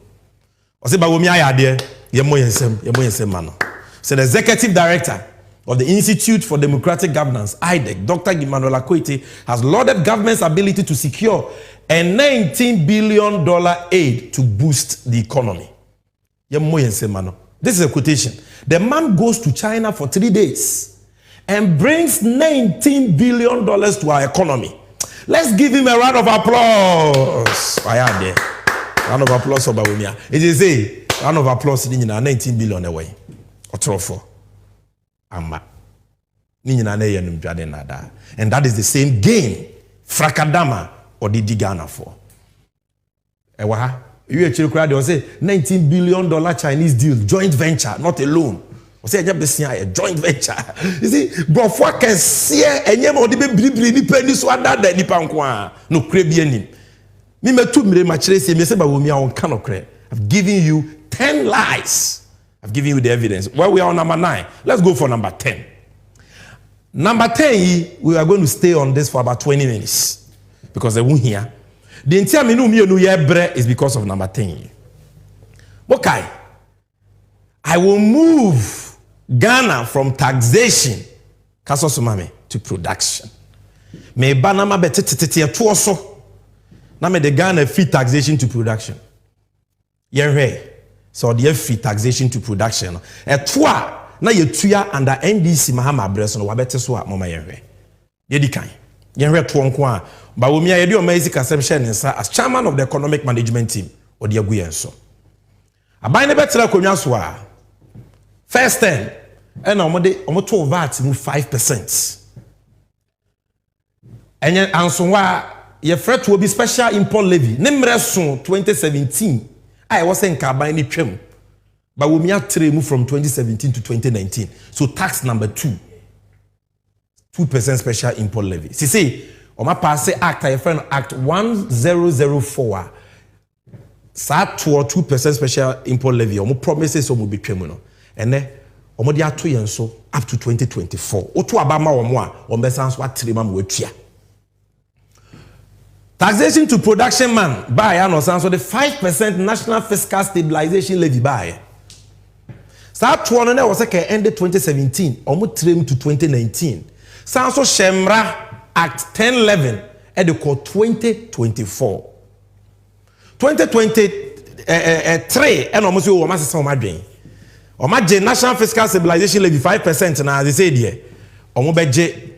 o say Bawumi ayade ye moyensem mano. So the executive director of the Institute for Democratic Governance, IDEC, Dr. Emmanuel Akweti, has lauded government's ability to secure a $19 billion aid to boost the economy. This is a quotation. The man goes to China for 3 days and brings $19 billion to our economy. Let's give him a round of applause. Round of applause for Bawumia. It is a round of applause ni nyina 19 billion away otrofo ama ni nyina na ye numdwade nada. And that is the same gain frakadama or the Ghana for ewa ha you actually crowd they say $19 billion Chinese deal, joint venture, not a loan. I say a joint venture. You see, but for can see any more the baby penny so that the nipankwa no crebianim. Me me two me much say me say ba wo me on kind of cre. I've given you 10 lies. I've given you the evidence. Well, we are on number 9. Let's go for number 10. Number 10, we are going to stay on this for about 20 minutes because they won't hear. The entire menu is because of number 10. Okay. I will move Ghana from taxation to production. Me banama betete tuoso. Na me the Ghana free taxation to production. Yenre. So the free taxation to production. Etwa na yetuya under NDC Mahama abreso no wabete so a mama yenre. Yedi kan. Yenre to nko a ba wo mi ayede o maisi kasem nsa as chairman of the economic management team odi agu yenso. Aban ne betela konwa so a first 10 and omoto VAT mu 5%. Enye ansonwa ye fret will be special import levy. Nemre so 2017 I was in Kaban ni twem. But we may move from 2017 to 2019. So tax number 2. 2% special import levy. See, Oma pass act I friend act 1004. Sa 2% special import levy. Omo promises omo be twem no. Ene omo dia to yen so up to 2024. Oto abama omo a omo sans wa trema mo atua. Taxation to production man by and so the 5% national fiscal stabilization levy by. Start one was ended 2017, almost trim to 2019. Sanso Shemra Act 1011 at the call 2024. 2023 and almost you almost so much. Omaje national fiscal stabilization levy 5% na they say there. Omobeje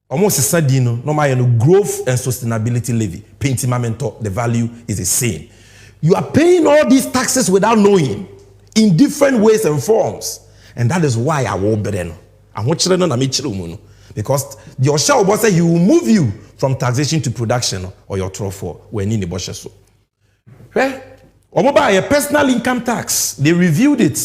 almost sadino no my growth and sustainability levy. Painting mamento, the value is the same. You are paying all these taxes without knowing in different ways and forms. And that is why I will be then. I want children and I because the Osha will say he will move you from taxation to production or your trofo when in the bush so. Right? A personal income tax, they reviewed it.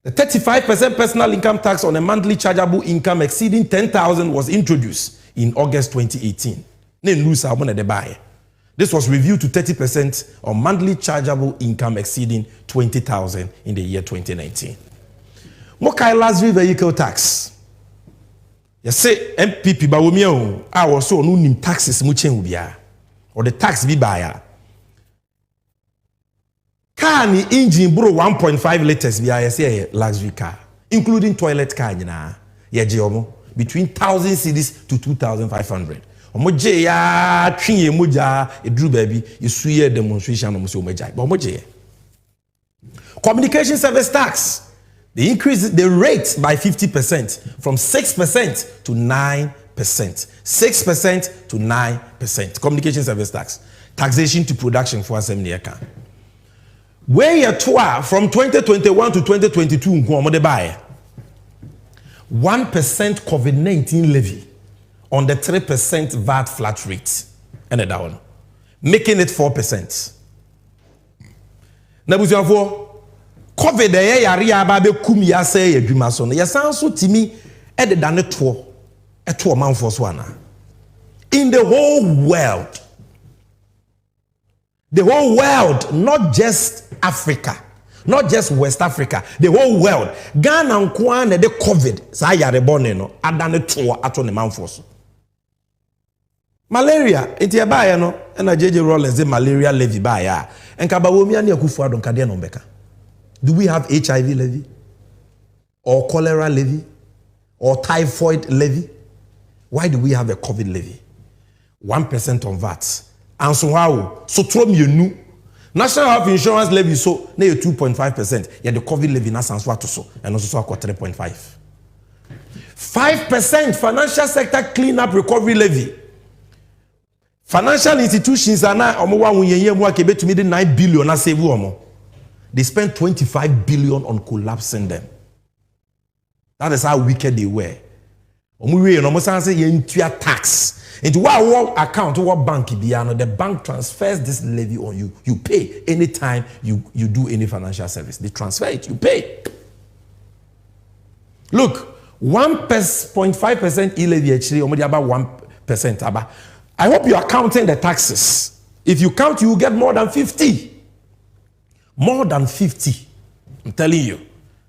The 35% personal income tax on a monthly chargeable income exceeding 10,000 was introduced in August 2018. This was reviewed to 30% on monthly chargeable income exceeding 20,000 in the year 2019. Mokai luxury vehicle tax. You say MPP bawumia I also no nim taxes mu chen ubia or the tax bi buyer. Car ni engine bro 1.5 liters bi I say luxury car including toilet car nyina ye je omo between 1,000 cedis to 2,500. Omoje ya twiye moja edru baby yesuye demonstration no so omoja but omoje. Communication service tax. They increased the rate by 50% from 6% to 9%. 6% to 9%. Communication service tax. Taxation to production for assembly account. Where you from 2021 to 2022 nko buy 1% COVID-19 levy on the 3% VAT flat rate. And that one. Making it 4%. Nabuzianfo COVID yari ababe kum ya say adwuma so no yesan so timi e de dane to manfo so ana in the whole world, not just Africa, not just West Africa, the whole world, Ghana nko na de COVID sa yare bone no adane to ato ne manfo so malaria enti abaye no na JJ Rollins the malaria levy ba ya enka ba wo mi ane akufu adon kade no beka. Do we have HIV levy? Or cholera levy? Or typhoid levy? Why do we have a COVID levy? 1% on VAT. And so how? So trom you knew. National Health Insurance levy so na 2.5%. Yeah, the COVID levy na sans what so and also 3.5. 5% financial sector cleanup recovery levy. Financial institutions are now to me 9 billion as save. They spent 25 billion on collapsing them. That is how wicked they were. Tax into what account, what bank, the bank transfers this levy on you. You pay anytime you do any financial service. They transfer it, you pay. Look, 1.5% e-levy actually, only about 1%. I hope you are counting the taxes. If you count, you will get more than 50. More than 50. I'm telling you.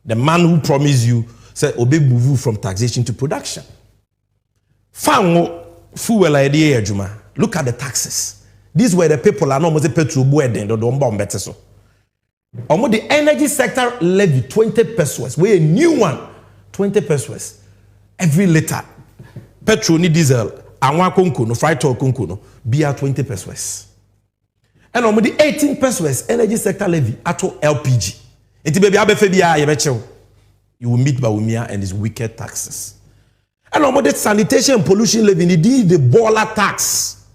The man who promised you said, obey move from taxation to production. Fuel idea, Juma. Look at the taxes. These were the people are not petrol boarding or bomb better so. Almost the energy sector levy 20 pesos. We a new one. 20 pesos every liter. Petrol ni diesel. Anwa konko no fried oil konko no be 20 pesos. And almost the 18 pesos energy sector levy ato LPG. Iti baby abefe biya yebechew. You will meet Bawumia and his wicked taxes. And almost the sanitation and pollution levy ni the baller tax.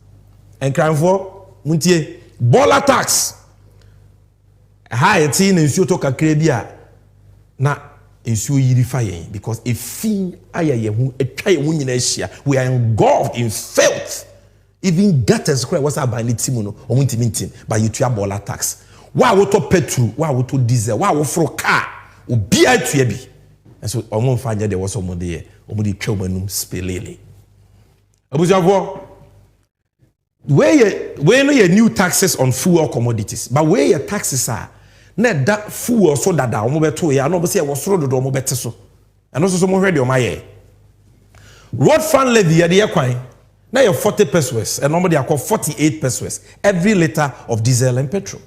And crime for muntie baller tax. High teen and shoto kakrebia na ensure yirifying because if fin ayayehu we are engulfed in filth. Even gutters square was about litimono or wintimintin by you to baller tax. Why would to petrol? Why would to diesel? Why would for car? Or be I to be? And so on one find there was someone there, or the chomanum spelele. Abujavo, where your new taxes on fuel commodities, but where your taxes are. Net that fuel so that I to ya no say was through the domo better so. And also some ready on my ear. Road fund levy at the equine. Now you're 40 pesos and normally I call 48 pesos every liter of diesel and petrol.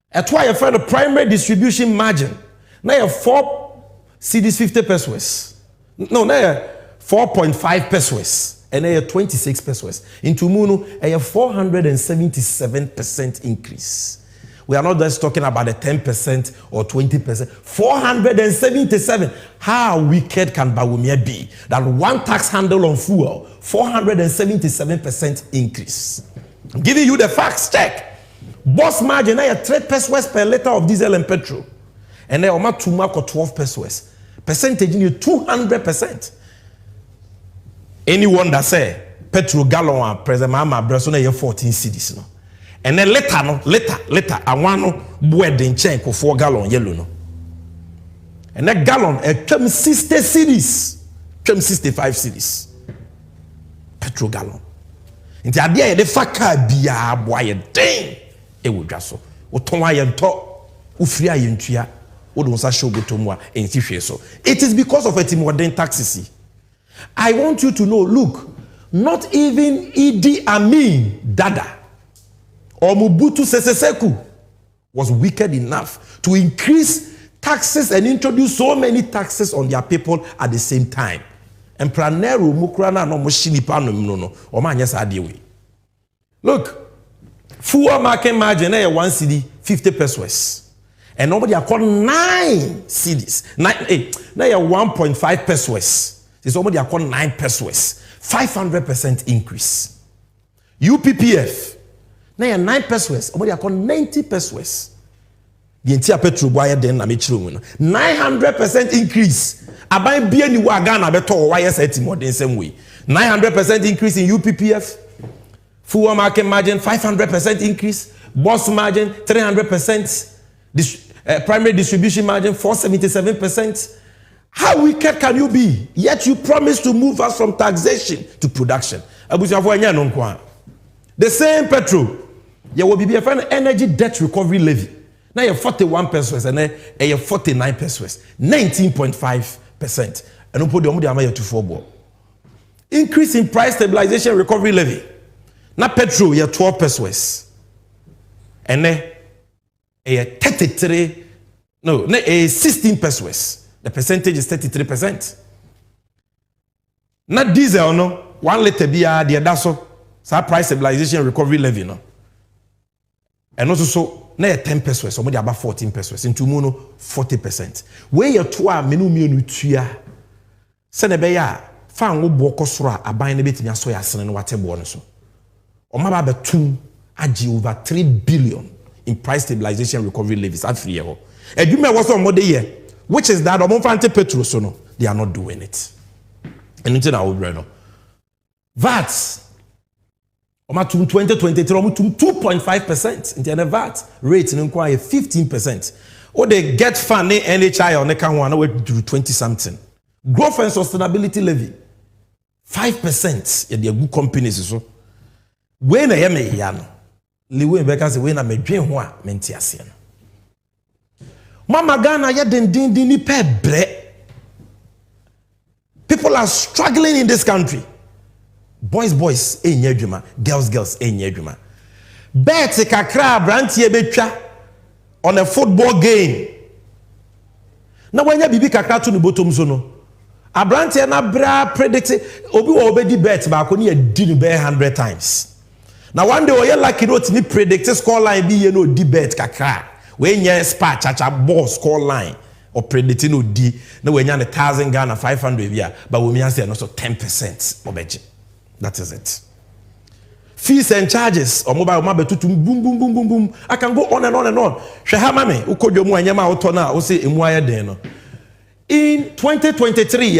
At why you find the primary distribution margin. Now you're 4 cedis 50 pesos. No, now you're 4.5 pesos and now you're 26 pesos. Into Munu, a 477% increase. We are not just talking about the 10% or 20%. 477. How wicked can Bawumia be? That one tax handle on fuel, 477% increase. I'm giving you the facts. Check. Boss margin, now 3 pesos per liter of diesel and petrol. And then Oma Tumak or 12 pesos. Percentage in you 200%. Anyone that say petrol gallon present Mahama Brasona 14 cedis no. And then later, I want no wedding check for 4 gallon yellow no. And that gallon came 60 cedis, came 65 cedis. Petrol gallon. Inti adia de faka biya boy ding. E wo dwa so. Wo ton aye nto, wo firi aye ntua, wo don sa show gotomu a enti hwe so. It is because of a modern taxes. I want you to know, look, not even Idi Amin Dada or Mobutu Sese Seko was wicked enough to increase taxes and introduce so many taxes on their people at the same time. And Pranero Mukrana no Moshini Pano no or Manyas Adiwe. Look, fuel market margin 1 cedi 50 pesos. And nobody are called 9 cedis. Now 1.5 pesos. It's somebody are called 9 pesos. 500% increase. UPPF. Now 9 pesos. Somebody are called 90 pesos. The entire petrol wire then 900% increase. Abai bien you Ghana beto wire set more than same way. 900% increase in UPPF. Fuel market margin 500% increase. Boss margin 300%. Primary distribution margin 477%. How wicked can you be? Yet you promise to move us from taxation to production. The same petrol. There will be a energy debt recovery levy. Now you're 41 pesos and then you're 49 pesos. 19.5%. And don't put the money to 4 increase in price stabilization recovery levy. Now petrol you're 12 pesos. And then a 33, no, a 16 pesos. The percentage is 33%. Not diesel, no. 1 liter beer, the daso, so price stabilization recovery levy, no. And also so, na 10 pesos, somebody about 14 pesos. Into mono 40%. Where your toa menu tuya. Senebeya, fan wo boko sura, abayne beti nya so ya sene no wate bo no so. Omaba betum aji over 3 billion in price stabilization recovery levies at 3 years. Edume was on mode year, which is that Omonfante Petro so no, they are not doing it. And until now, no. VAT. Omatum 2023, omatum 2.5%. In the VAT rate in inquiry 15%. Or they get funding NHI on the can one way to 20 something. Growth and sustainability levy 5%. Yeah, they are good companies so. When I am a yan, Liwe Becca say when I am a dream one mentiasian. Mama Ghana ya din pe bre. People are struggling in this country. Boys, enye adwuma. Girls, enye adwuma. Bet kakra brantie betwa on a football game. Na wanya bibi kakra to no bottom so no. Abrantie na bra predict obi wo obedi bet ba ko ne adi no be 100 times. Na one day oye lucky note ni predict score line bi ye no di bet kakra. We nya spa chacha ball score line. Or predicting no di na we nya 1,000 Ghana 500 bia but we me say no so 10% obeje. That is it. Fees and charges or mobile boom. I can go on and on and on. Shehamame ukodwomu anyama otona o say emu aye den no. In 2023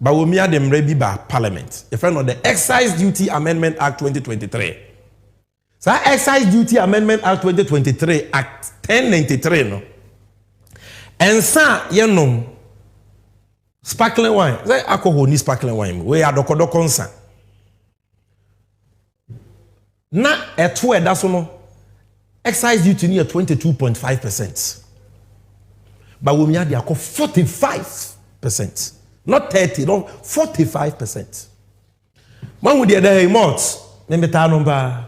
but we me dem rebi ba parliament. The friend of the Excise Duty Amendment Act 2023. So Excise Duty Amendment Act 2023 Act 1093 no. Ensa yenom sparkling wine. Say alcohol ni sparkling wine. We adokodoko nsa. Na eto eda so no excise duty near 22.5%. But we me dey akọ 45%. Not 30, no 45%. Man we dey there months, me beta number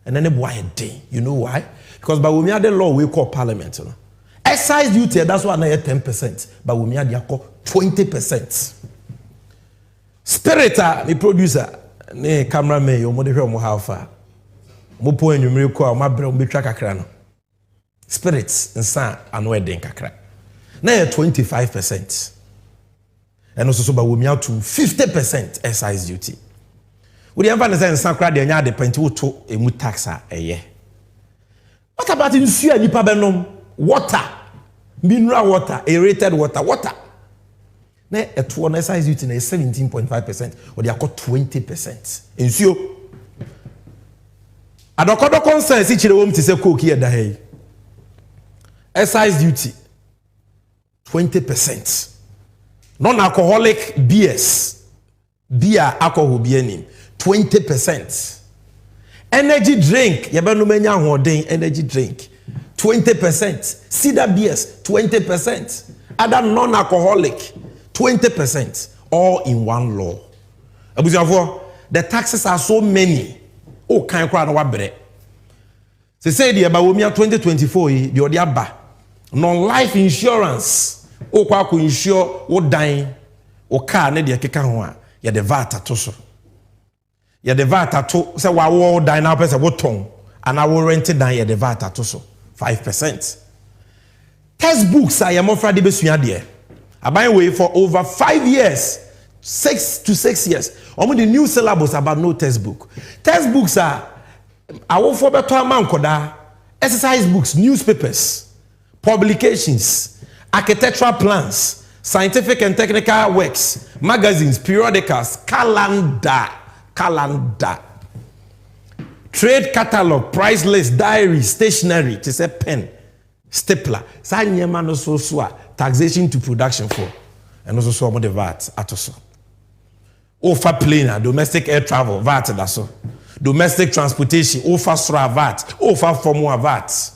and then boy day. You know why? Because by we me the law we call parliament, you know. Excise duty that's why na 10%, but we me dey akọ 20%. Spirit me producer, ne cameraman yo mo dey hwe mo how far. Mo po enwumire ko a ma bre mo betwa kakra no. Spirits nsa anweden kakra. Na 25%. And also so ba we me out to 50% excise duty. We dey emphasize nsa kra de nya de penti woto emu tax a eye. What about nsu anipa benom? Water, mineral water, aerated water. Na eto on excise duty na 17.5%, or they are called 20%. Nsuo adokodo concern si chire wom ti se coke here da hey. Excise duty 20%. Non-alcoholic beers, beer alcohol beer name 20%. Energy drink, yebenu menya hoden energy drink 20%. Cider beers 20%. Other non-alcoholic 20%. All in one law. Abusiafo, the taxes are so many. Oh, kan kwa na wabre. Se say the Bawomia 2024 the odiaba. Non-life insurance. Oh, kwa ku insure wo dan o car ne de keka ho a ye de VAT ato so. Ye de VAT ato say wa wo dan na pese wo ton ana wo rent dan ye de VAT ato so 5%. Textbooks are ye mofra de besua de. Aban way for over 5 years. 6 to 6 years. Omo the new syllabus about no textbook. Textbooks are awo for beto amankoda, exercise books, newspapers, publications, architectural plans, scientific and technical works, magazines, periodicals, calendar, trade catalog, price list, diary, stationery, to say pen, stapler, sanyema no so taxation to production for, and also so the VAT atoso. Offer plane, domestic air travel, VAT that's so. Domestic transportation, offer stra VAT, offer formula VAT,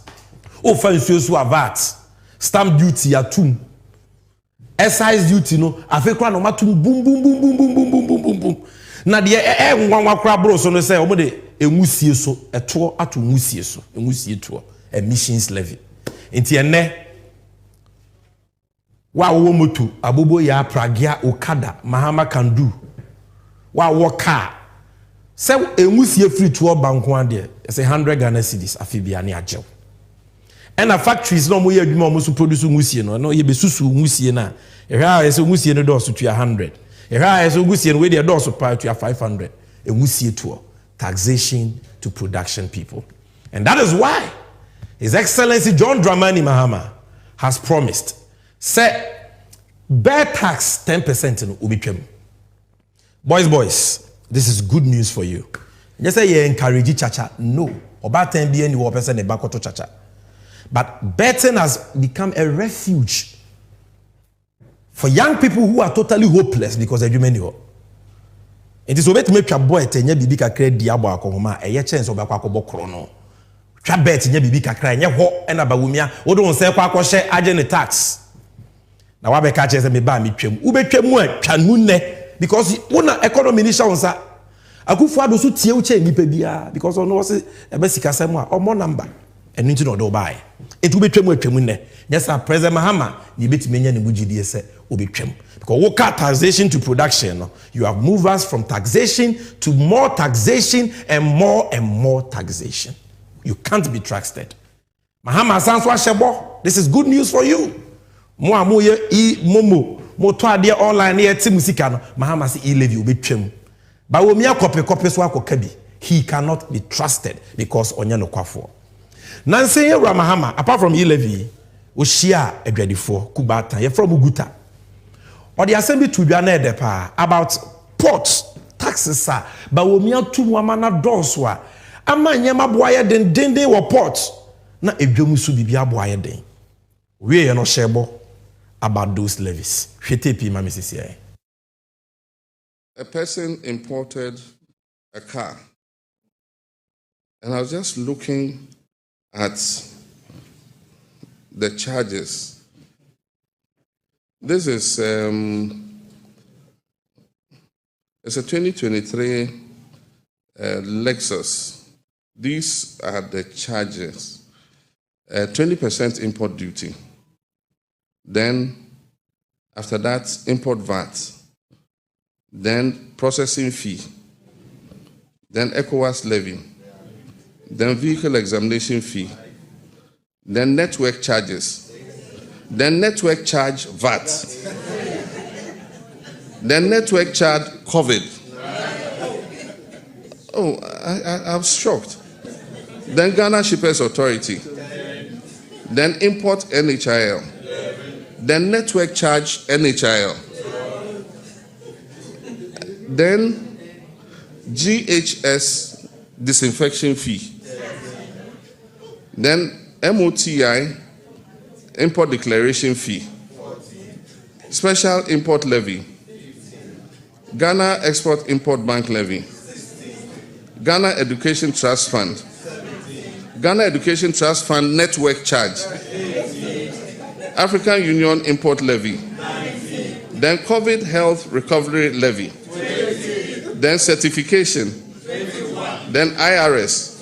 offer insurance VAT, stamp duty atum, excise duty no, afekwa no matum boom. Na de nwanwa kra bro so no say omo de enwusie so eto ato nwusie so enwusie to emissions levy. Enti ene wa wo moto abobo ya pragia okada mahama can do. Wa wo car say enwusie free to banko ade say 100 Ghana cedis afibia ne ajew. And the factories no mo ye adwuma mo so produce nwusie no ye besusu nwusie na ehwa ye say nwusie no do so to 100. Ehwa ye say nwusie no we dey do so pa to 500. Enwusie to taxation to production people. And that is why His Excellency John Dramani Mahama has promised, say, bear tax 10% in Ubichem. Boys, this is good news for you. Just say you encourage chacha. No. About 10 billion you person back to chacha. But betting has become a refuge for young people who are totally hopeless because they do many. It is obet make your boy tenye bibi kakre diabo akoma eye chance obakwa akobokro no. Twa bet nye bibi kakra nye ho ena bawumia wo don se kwa akwohye agene tax. Na wa be ka che se me ba me twam. Wo betwam a twanu ne because wona economy ni sha wonsa. Akufo-Addo so tie wo che nipa bia because ono was e be sikasem a omo number. Enu nti no do buy. Etu betwam atwam ne. Yes, President Mahama, you betimi nya ne bugidie se obetwam. Because we cut taxation to production, you have moved us from taxation to more taxation and more taxation. You can't be trusted. Mahama Sanswa Shebo, this is good news for you. Mo ye momo mo to ade online here ti musika no Mahama say e-levy obetwam. Ba wo mia copy so akoka bi. He cannot be trusted because onya no kwafo. Nanse ye Mahama apart from e-levy, Oshia Edwadifo Kubata ye from Uguta. Or the assembly to be about ports, taxes, but we are two wamana donswa. Ama nyema boya den wa ports. Na ebjomusu bibia boya den. We are no shebo about those levies. A person imported a car, and I was just looking at the charges. This is it's a 2023 Lexus. These are the charges. 20% import duty. Then, after that, import VAT. Then, processing fee. Then, ECOWAS levy. Then, vehicle examination fee. Then, network charges. Then network charge VAT. Then network charge COVID. Oh, I'm shocked. Then Ghana Shippers Authority. Then import NHIL. Then network charge NHIL. Then GHS disinfection fee. Then MOTI import declaration fee, special import levy, Ghana Export Import Bank levy, Ghana Education Trust Fund, Ghana Education Trust Fund network charge, African Union import levy, then COVID health recovery levy, then certification, then IRS.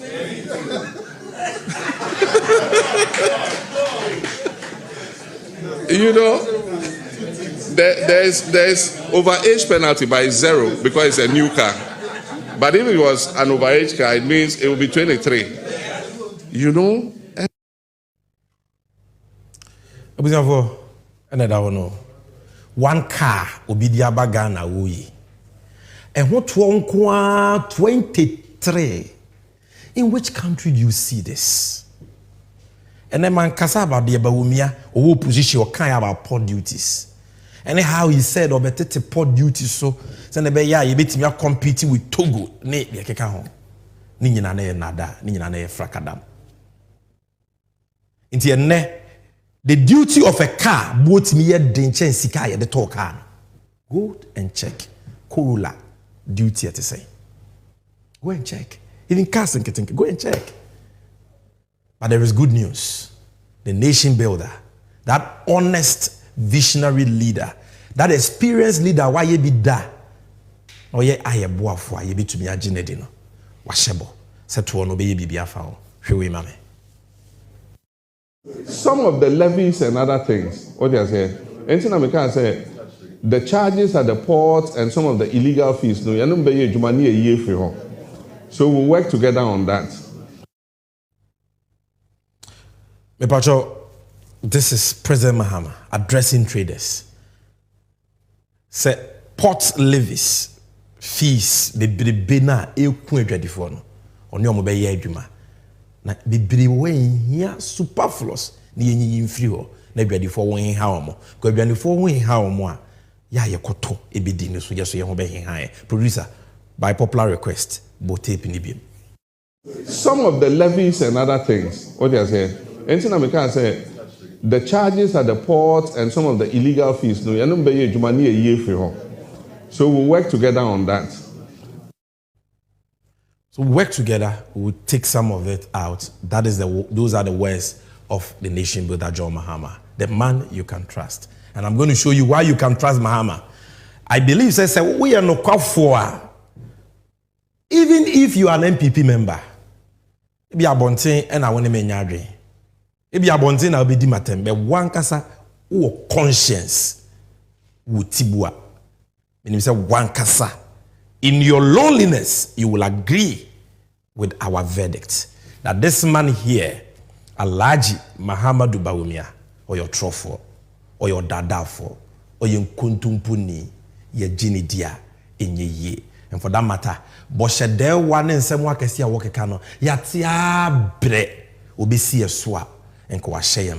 You know, there's overage penalty by 0 because it's a new car. But if it was an overage car, it means it will be 23. You know? One car will be the Abagana Wuyi. And what one 23? In which country do you see this? And then man kasa about the Bawumia or position or kind about port duties. And how he said or better port duties so send the ya you bet me competing with Togo. Ne ya keka home. Ninyina na nada, ninyina na frakadam. Inti ne the duty of a car both me denche and sika ya the talk car. Go and check. Corolla duty at say. Go and check. Even cars and getting go and check. But there is good news. The nation builder, that honest visionary leader, that experienced leader, why you be da? Oh yeah, I boa for you be to me a genedino. Washebo. Said to one be biafao. Mame. Some of the levies and other things, what you say? Anything I can say, the charges at the port and some of the illegal fees, no, you don't pay your money a year for. So we'll work together on that. Mepacho, this is President Mahama addressing traders. Say port levies fees bebrebe na eku adwadifo no oni omo be ye adwuma na bebrebe wen hia superfluous na yenyi mfiri ho na adwadifo wen ha omo ko adwadifo wen ha omo a ya ye koto ebedi ne so ye so ye ho be ha ye producer by popular request bo tape ni biem. Some of the levies and other things, what they say, anything I can say, the charges at the port and some of the illegal fees, no, so we'll work together on that. So work together, we'll take some of it out. Those are the words of the nation builder John Mahama, the man you can trust. And I'm going to show you why you can trust Mahama. I believe say we are no for even if you are an MPP member. Ebi abonten and I want to menyadwe. Ebi abonten na obedi matem be one kasa wo conscience wo tibua. Meaning say one kasa in your loneliness you will agree with our verdict that this man here Alhaji Mahamudu Bawumia or your trofo or your dadafo or your kuntumpuni ye jinidia enye. And for that matter, Boshe de one and some work as ya work cano, yatia bre, obisi a swap, and ko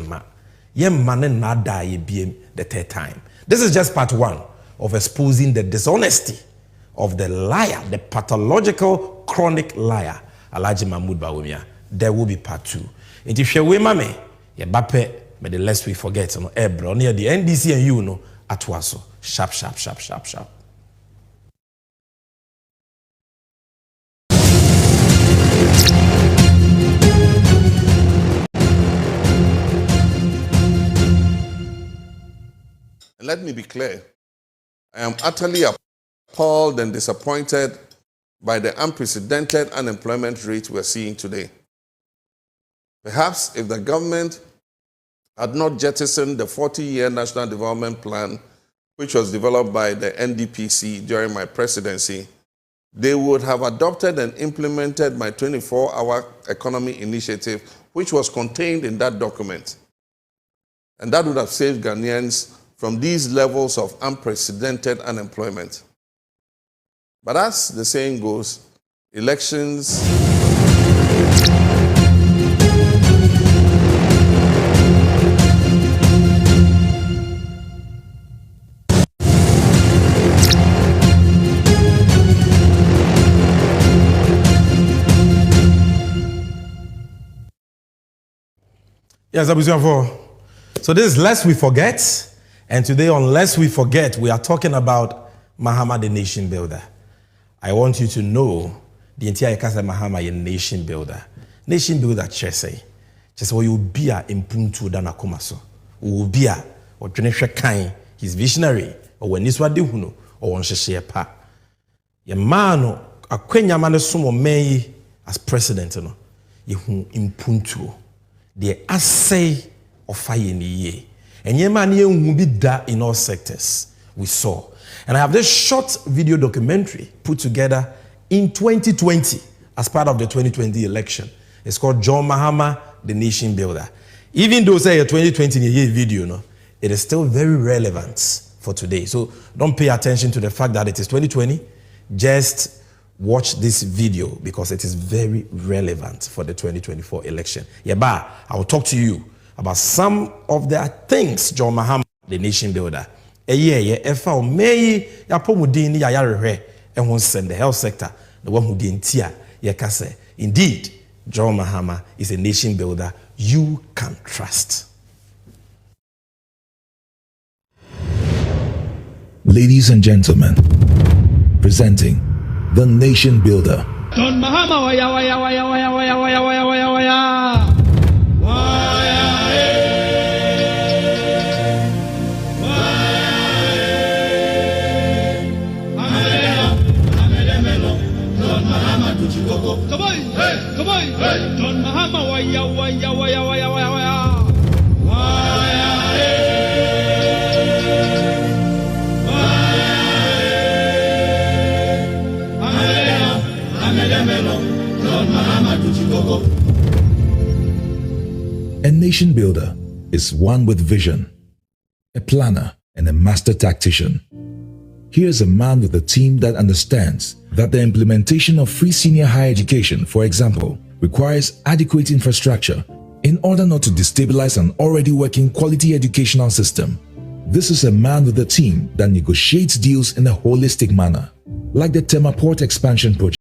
ma. Yem man nada ye be the third time. This is just part one of exposing the dishonesty of the liar, the pathological chronic liar, Alhaji Mahamudu Bawumia. There will be part two. And if you mame, ye bape, may the less we forget, no ebro near the NDC and you know atwaso. Sharp, sharp, sharp, sharp, sharp. Let me be clear. I am utterly appalled and disappointed by the unprecedented unemployment rate we're seeing today. Perhaps if the government had not jettisoned the 40-year National Development Plan, which was developed by the NDC during my presidency, they would have adopted and implemented my 24-hour economy initiative, which was contained in that document. And that would have saved Ghanaians from these levels of unprecedented unemployment. But as the saying goes, elections Yes, so this is Lest We Forget. And today on Lest We Forget, we are talking about Mahama, the nation builder. I want you to know the entire Kasa Mahama, a nation builder. Nation builder, Chese. Chese, you be a impuntu dana kumaso. You be a, or Jonesha Kain, he's visionary, or when this wadi huno, or one share pa. Ye mano, a Quenya Manesumo May as president, no, ye impuntu. The assay of fire in the year. And Yemani will be that in all sectors we saw. And I have this short video documentary put together in 2020 as part of the 2020 election. It's called John Mahama, the Nation Builder. Even though say a 2020 year video, no, it is still very relevant for today. So don't pay attention to the fact that it is 2020. Just watch this video because it is very relevant for the 2024 election. Yeba, I will talk to you about some of the things John Mahama, the nation builder. The health sector, the one who didn't tear, indeed, John Mahama is a nation builder you can trust. Ladies and gentlemen, presenting the nation builder. John Mahama, waya, waya, waya, waya, waya, waya, waya, waya, waya. Come on, John Mahama, waya, waya, waya, waya, waya, waya. A nation builder is one with vision, a planner, and a master tactician. Here's a man with a team that understands that the implementation of free senior higher education, for example, requires adequate infrastructure in order not to destabilize an already working quality educational system. This is a man with a team that negotiates deals in a holistic manner, like the Tema Port expansion project.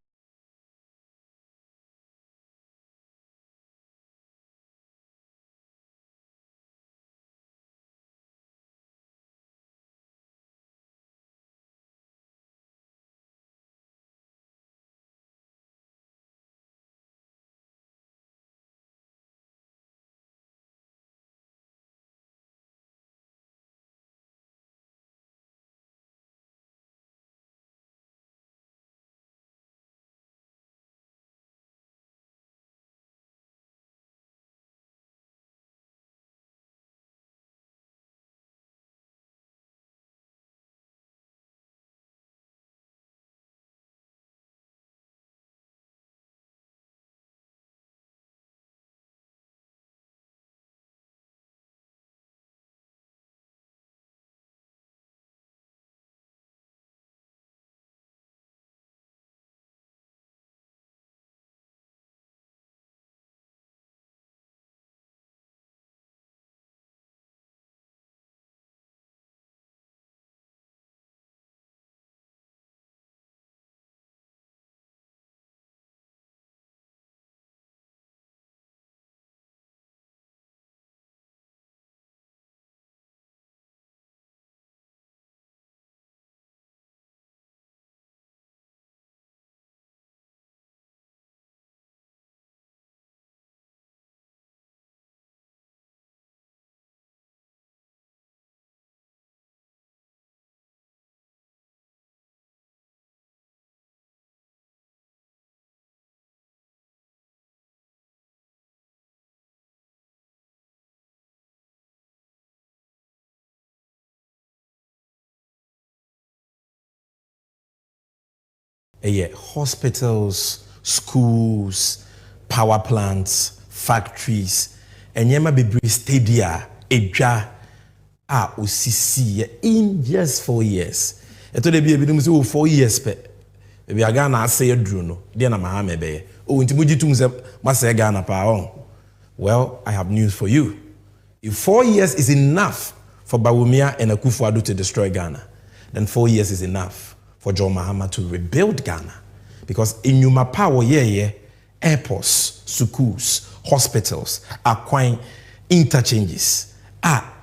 Hospitals, schools, power plants, factories, and yema bebre stadia, edja, osisi in just 4 years. Eto de bi ebi say 4 years pe. Ebi aga na ase edru no. De na Mahama be. Nti muji tum se mase ga na pa on. Well, I have news for you. If 4 years is enough for Bawumia and Akufo-Addo to destroy Ghana, then 4 years is enough for John Mahama to rebuild Ghana. Because in Yuma power, airports, schools, hospitals, acquiring interchanges,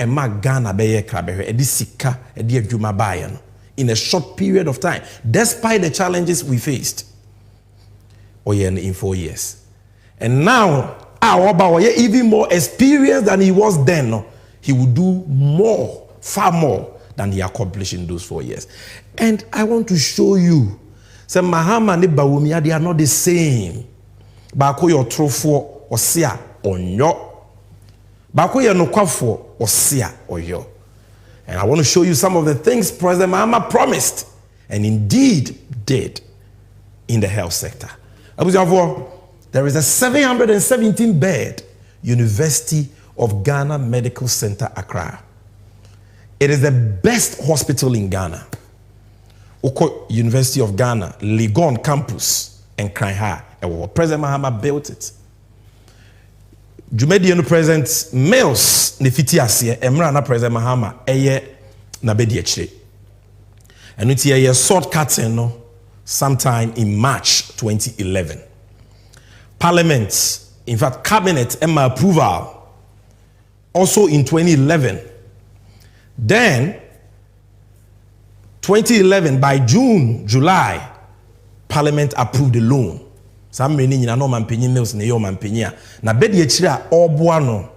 ema Ghana beye krabehe, edi sika, edi adwuma bayan, in a short period of time, despite the challenges we faced. In 4 years. And now, Oba even more experienced than he was then. He would do more, far more than he accomplished in those 4 years. And I want to show you, say Mahama and Bawumia, they are not the same. Bako yo trofo osia onyo. Bako yo nokwafo osia oyo. And I want to show you some of the things President Mahama promised and indeed did in the health sector. There is a 717-bed University of Ghana Medical Center, Accra. It is the best hospital in Ghana. Oko University of Ghana, Legon campus, and Kraiha. President Mahama built it. Jumediano President Mills Nefiti Asie, Emrana President Mahama, Eye Nabedi Eche. And it's a shortcut sometime in March 2011. Parliament, in fact, Cabinet, Emma approval, also in 2011. Then, 2011, by June, July, Parliament approved the loan. Some meaning no man penny mills ne yo man penny. Na bedi echira oboano.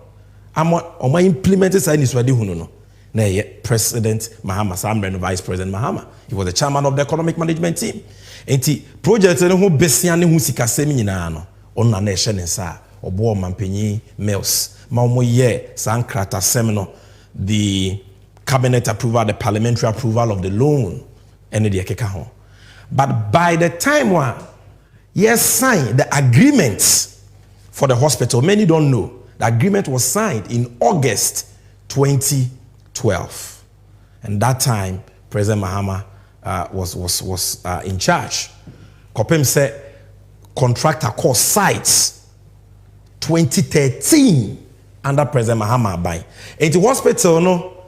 Ama implemented sa ni swadi hunu no. Na President Mahama, some Vice President Mahama. He was the chairman of the economic management team. Enti project ne ho besia ne ho sikasemi nyina no. Onna na ehye ne sa obo man penny mills. Ma omo ye sankrata semino the cabinet approval, the parliamentary approval of the loan, and the keka ho. But by the time one, yes, signed the agreement for the hospital, many don't know, the agreement was signed in August 2012. And that time, President Mahama was in charge. Kopem said contractor called sites 2013 under President Mahama by. And the hospital no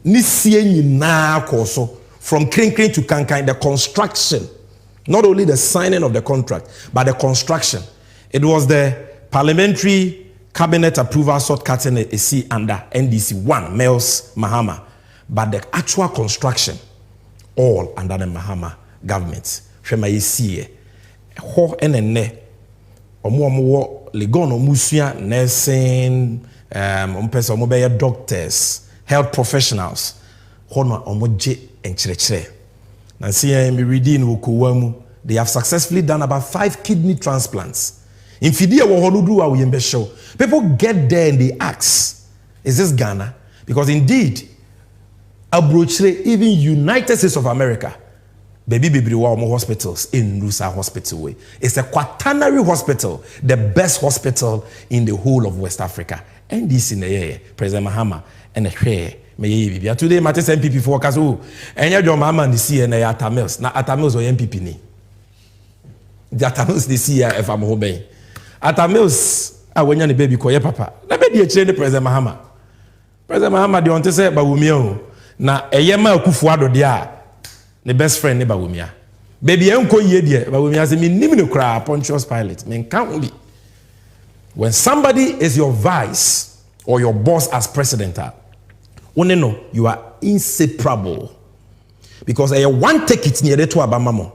ni sie na koso from Krinkrin to Kankai, the construction, not only the signing of the contract, but the construction. It was the parliamentary cabinet approval sort cutting a C under NDC 1, Mels Mahama, but the actual construction all under the Mahama government. Shema yesiye ho enene omo legon omusia nursing ompesa omo be doctors, health professionals hono omo je enkyerechire na see me reading wokowamu. They have successfully done about 5 kidney transplants. In Fidie people get there and they ask, is this Ghana? Because indeed, abrochre, even United States of America, baby hospitals in Nusa Hospital way. It's a quaternary hospital, the best hospital in the whole of West Africa. And this in the year, President Mahama and the share. Today, Matters MPP for Kazu, and your mama and the C and Atamils. Now Atamils or MPP ni. The Atamils the C if I'm obeying. Atamils when you're the baby call your papa. Let me change the President Mahama. President Mahama the onte say Bawumia. Na Eyema Kufuado dia the best friend ne Bawumia. Baby enko ye dia Bawumia say me nim no kra Pontius Pilate. Me can't be. When somebody is your vice or your boss as president, you are inseparable. Because I one take it near to Abamamo.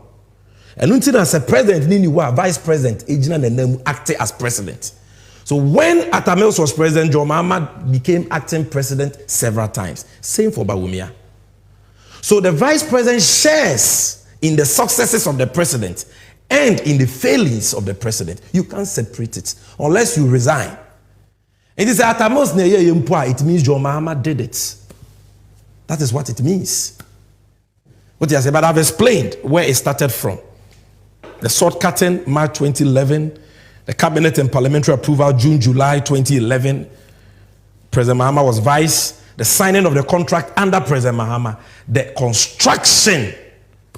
And until as a president, you are vice president, and acting as president. So when Atamils was president, John Mahama became acting president several times. Same for Bawumia. So the vice president shares in the successes of the president and in the failings of the president. You can't separate it unless you resign. It is Atamils it means John Mahama did it. That is what it means. What you say, but I've explained where it started from. The sword cutting, March 2011. The cabinet and parliamentary approval, June, July 2011. President Mahama was vice. The signing of the contract under President Mahama. The construction,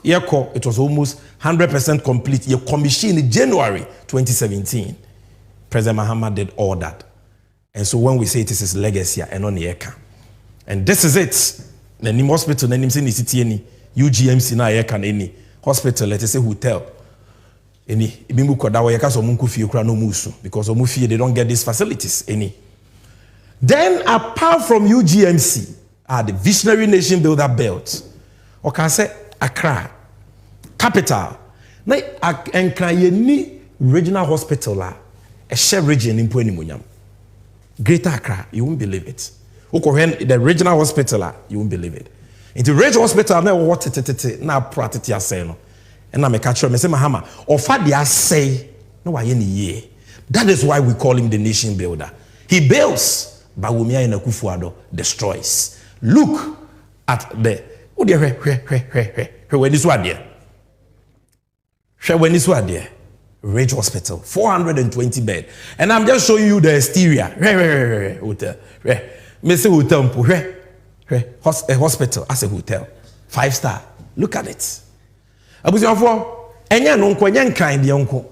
it was almost 100% complete. You commissioned in January 2017. President Mahama did all that. And so when we say it is his legacy, and on the eka. And this is it. The name hospital, the name city any UGMC na eka any hospital, let's say hotel. Any ibimu kodawa yeka so munku fie kura no musu because omu fie they don't get these facilities any. Then apart from UGMC, the visionary nation builder belt. Or can say Accra, capital. Na enka ni regional hospital a share region in Puenimunyam. Greater Accra, you won't believe it. The regional hospital, you won't believe it. Into regional hospital, now what now practically say no. And I'm a catcher, I say Mahama, or Fadia say, no, I any year. That is why we call him the nation builder. He builds, but Bawumia in Akufuado destroys. Look at the when this one there. When this one there. Rage Hospital, 420 bed. And I'm just showing you the exterior. Hotel. Mr. Hotel, a hospital as a hotel. 5-star. Look at it. Abusafo, enya no nko enya nkan de nko.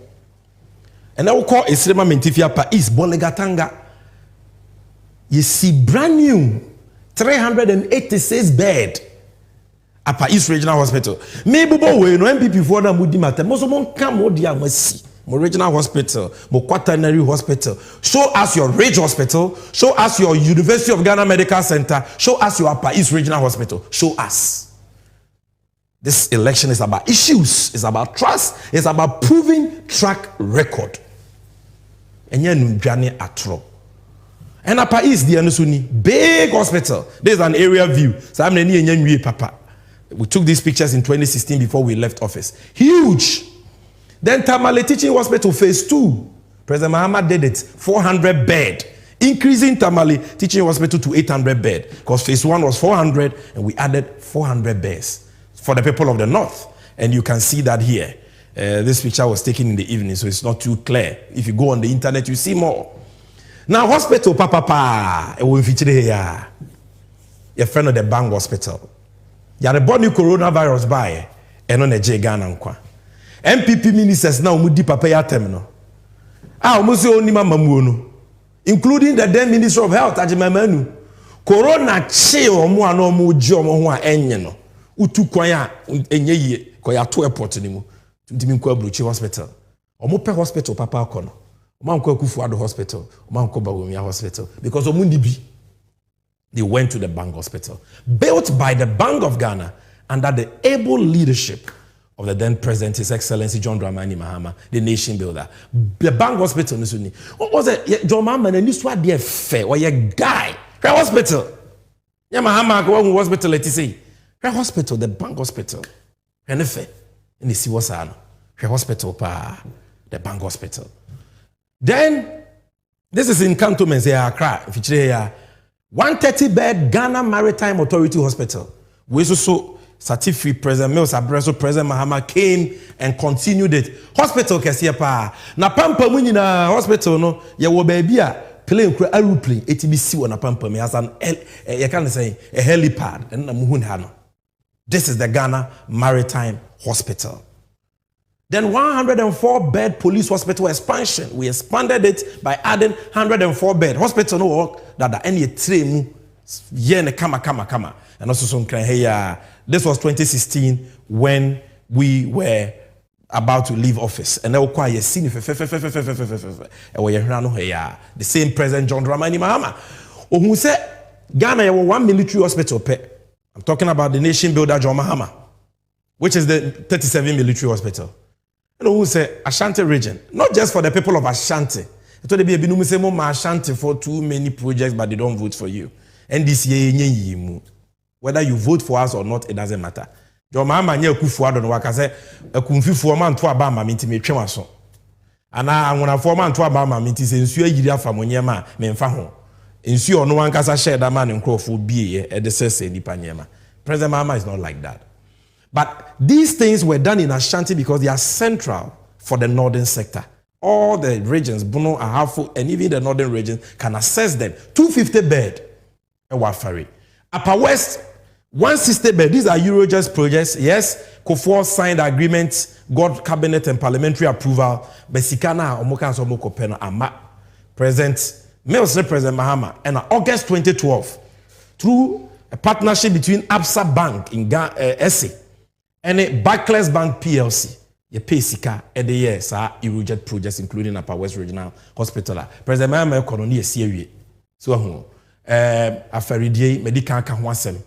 And I will call Esrema Mentifia pa East Bolegatanga. You see brand new 386 bed Upper East Regional Hospital. Maybe we no MPP for na mudi matter. Most mon come mo dia masi. Mo regional hospital, mo quaternary hospital. Show us your Ridge Hospital. Show us your University of Ghana Medical Center. Show us your Upper East Regional Hospital. Show us. This election is about issues. It's about trust. It's about proving track record. Enye nudwane atro. And Upper East the Anusuni big hospital. There's an area view. So I'm neni enye nwie papa. We took these pictures in 2016 before we left office. Huge. Then Tamale Teaching Hospital phase 2. President Mahama did it. 400 bed. Increasing Tamale Teaching Hospital to 800 bed. Because phase 1 was 400 and we added 400 beds for the people of the north. And you can see that here. This picture was taken in the evening, so it's not too clear. If you go on the internet, you see more. Now, hospital, papa, it will feature here. Your friend of the Bang Hospital. You had a born new coronavirus by eno na je Ghana nkwa MPP ministers na omudi papa ya tem no omusi onima mamuo no including the then Minister of Health Ajimamanu corona chi omo ana omo ji omo ho a enye no utu kwan a enye yie ko ya to airport ni mu ntimi nkwa Abrochi hospital omo pe hospital papa akono omo nkwa Kufuado hospital omo nkwa Bawumia hospital because omo ndibi they went to the Bank Hospital built by the Bank of Ghana under the able leadership of the then President, His Excellency John Dramani Mahama, the nation builder. The Bank Hospital, what was it? John Mahama, and this was the fair, or a guy. The hospital. Yeah, Mahama, go to hospital, let's say. The hospital, the Bank Hospital. And the fair. And the Siwasano. The hospital, the Bank Hospital. Then, this is in cantonments here, Accra, if you here, 130-bed Ghana Maritime Authority Hospital. We also Certificate President Mills Abreso President Mahama came and continued it. Hospital kesiye pa. Na pampa mu nyina hospital no ye wo baby a plane kura aeroplane etibisi wo na pampa me as an you can say a helipad and na muhu ha no. This is the Ghana Maritime Hospital. Then 104-bed police hospital expansion. We expanded it by adding 104-bed hospital no work that any train mu ye ne kama. And also some kind here. This was 2016 when we were about to leave office. And now quite seen the same President John Dramani Mahama. Who said Ghana have one military hospital. I'm talking about the nation builder John Mahama, which is the 37 military hospital. And who said Ashanti region, not just for the people of Ashanti. It told be a Ashanti for too many projects, but they don't vote for you. NDC whether you vote for us or not, it doesn't matter. John Mahama nye Kufuado no waka say ekumfifuo man to aba ma minti me twema so. Ana anwonafo man to aba ma minti se nsuo yiri afa monyema me mfa ho. Nsuo no wankasa share da man nkrofo bie e de sese nipa nyema. President Mahama is not like that. But these things were done in Ashanti because they are central for the northern sector. All the regions, Bono, Ahafo, and even the northern regions can access them. 250-bed, Ewafari. Upper West, 160-bed. These are Eurojust projects. Yes, Kufuor signed agreements, got cabinet and parliamentary approval. Besikana, Omokan Somoko Peno, Ama. President Mahama. And in August 2012, through a partnership between Absa Bank in SA and Barclays Bank PLC, you pay Sika and the years are Eurojust projects, including Upper West Regional Hospital. President Mahama economy is serious. So, Afaridie, medical Kahwasem.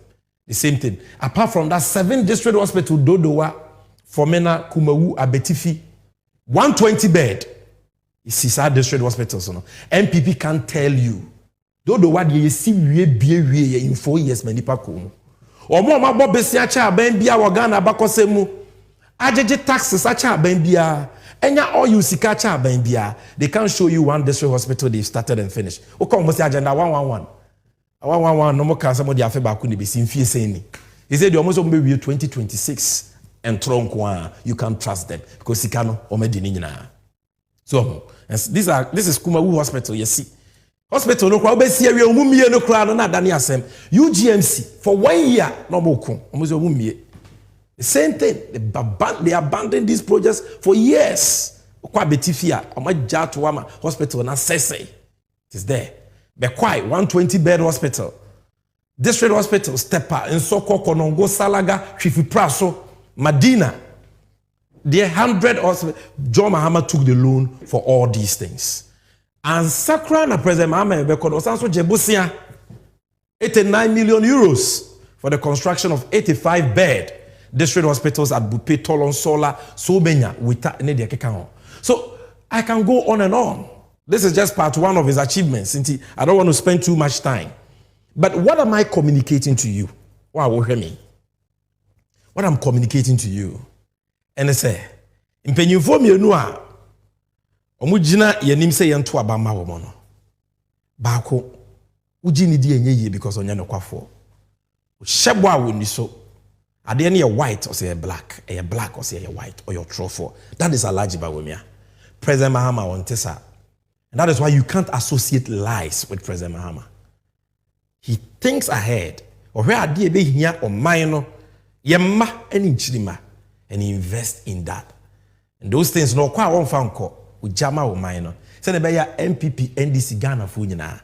The same thing. Apart from that, 7 district hospital, Dodowa, Fomena, Kumawu, Abetifi, 120-bed. It's our district hospital. So no. MPP can't tell you. Dodowa, you see, we in 4 years, many pakum. Or more, my Bob Bessiacha, Bembia, Wagana, Bakosemu, Ajeje taxes, Sacha, Bembia, and all you see, Kacha, Bembia. They can't show you one district hospital they started and finished. Okay, almost agenda 111. No more can somebody have back be seen fear saying. He said, you almost be 2026 and Tronquan. You can't trust them because he cannot or medinina. So, this is Kumawu Hospital, you see. Hospital no crowd, serious, no crowd, not Daniel Sam. UGMC for 1 year, no more. The same thing, they abandoned these projects for years. Kwabetifia, Omajatuama Hospital, na Sese. It is there. Bekwai, 120-bed hospital. District hospital, Stepa, Nsoko, Konongo, Salaga, Chifipraso, Madina. The 100 hospital, John Mahama took the loan for all these things. And Sakra na President Mahama Bekono Sanso Jebusia, 89 million euros for the construction of 85-bed district hospitals at Bupe, Tolon, Sola, Sobenya, Wita, Nedia Kekao. So I can go on and on. This is just part one of his achievements. I don't want to spend too much time. But what am I communicating to you? Wow, hear me. What I'm communicating to you. And I say, in Penyufo Mienua, Omujina Yenim say Yantua Bama Womono. Bako, Ujini di because on Yanokafo. Shebwa Wuniso. Are there any white or say a black or say a white or your trofo? That is a large bawumia. President Mahama on Tessa. And that is why you can't associate lies with President Mahama. He thinks ahead. Or where are they here or minor? Yemma and inchima. and invest in that. And those things no kwa won fa nko o jama wo man no say na be ya MPP NDC Ghana fo nyina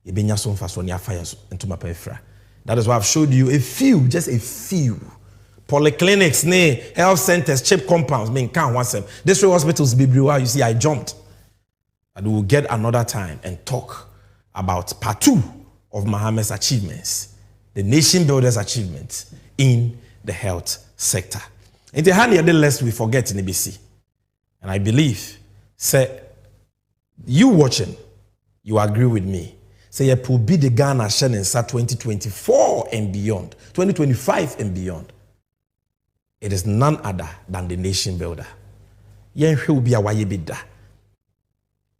ye benya so mfa so ne afa so ntoma pa efra. That is why I've showed you a few, just a few polyclinics, health centers, chip compounds, can't want them. District hospitals, you see, I jumped. And we will get another time and talk about part 2 of Mahama's achievements, the nation builders' achievements in the health sector. In the hand, lest we forget in ABC. And I believe, say, you watching, you agree with me. Say, you will be the Ghana Shannon 2024 and beyond, 2025 and beyond. It is none other than the nation builder. Yen will be a wayebida.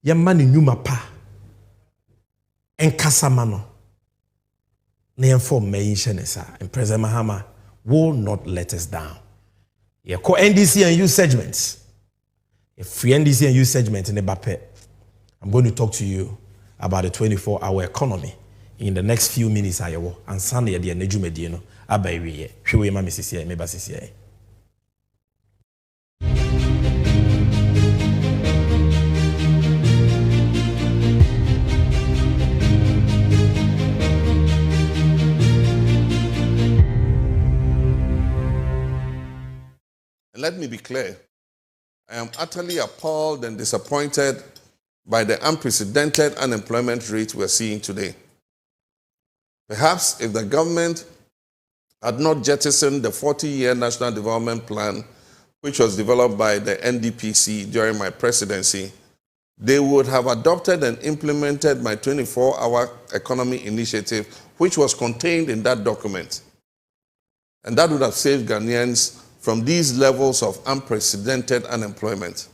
Yen mani nyuma pa. En kasamano. Ne form me shenesa. And President Mahama will not let us down. Ye call NDC and use segments. If free NDC and use segments in the bape, I'm going to talk to you about the 24-hour economy in the next few minutes. And Sunday, the Nejume Dino, Abaywe, Shwe Mami Sisi, Meba Sisi. Let me be clear. I am utterly appalled and disappointed by the unprecedented unemployment rate we're seeing today. Perhaps if the government had not jettisoned the 40-year National Development Plan, which was developed by the NDPC during my presidency, they would have adopted and implemented my 24-hour economy initiative, which was contained in that document. And that would have saved Ghanaians from these levels of unprecedented unemployment.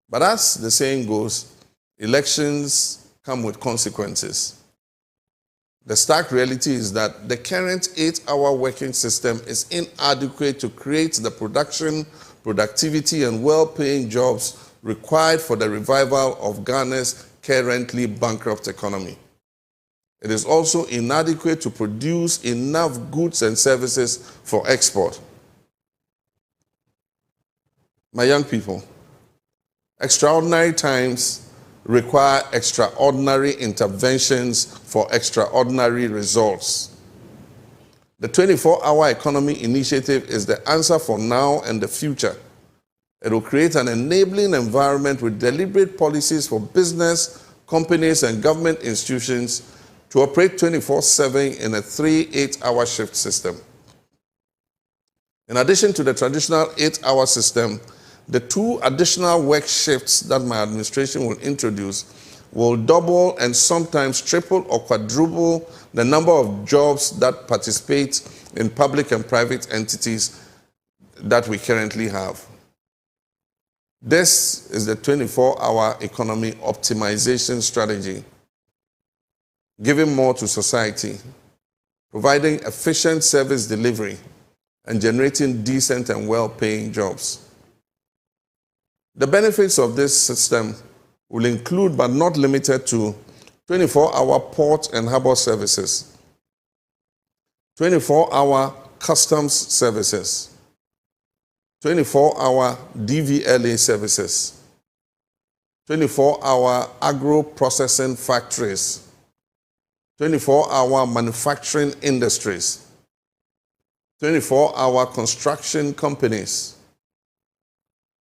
But as the saying goes, elections come with consequences. The stark reality is that the current 8-hour working system is inadequate to create the production, productivity, and well-paying jobs required for the revival of Ghana's currently bankrupt economy. It is also inadequate to produce enough goods and services for export. My young people, extraordinary times require extraordinary interventions for extraordinary results. The 24-hour economy initiative is the answer for now and the future. It will create an enabling environment with deliberate policies for business, companies, and government institutions to operate 24/7 in a 3-8-hour shift system. In addition to the traditional 8-hour system, the 2 additional work shifts that my administration will introduce will double and sometimes triple or quadruple the number of jobs that participate in public and private entities that we currently have. This is the 24-hour economy optimization strategy, giving more to society, providing efficient service delivery, and generating decent and well-paying jobs. The benefits of this system will include, but not limited to, 24-hour port and harbor services, 24-hour customs services, 24-hour DVLA services, 24-hour agro-processing factories, 24-hour manufacturing industries, 24-hour construction companies,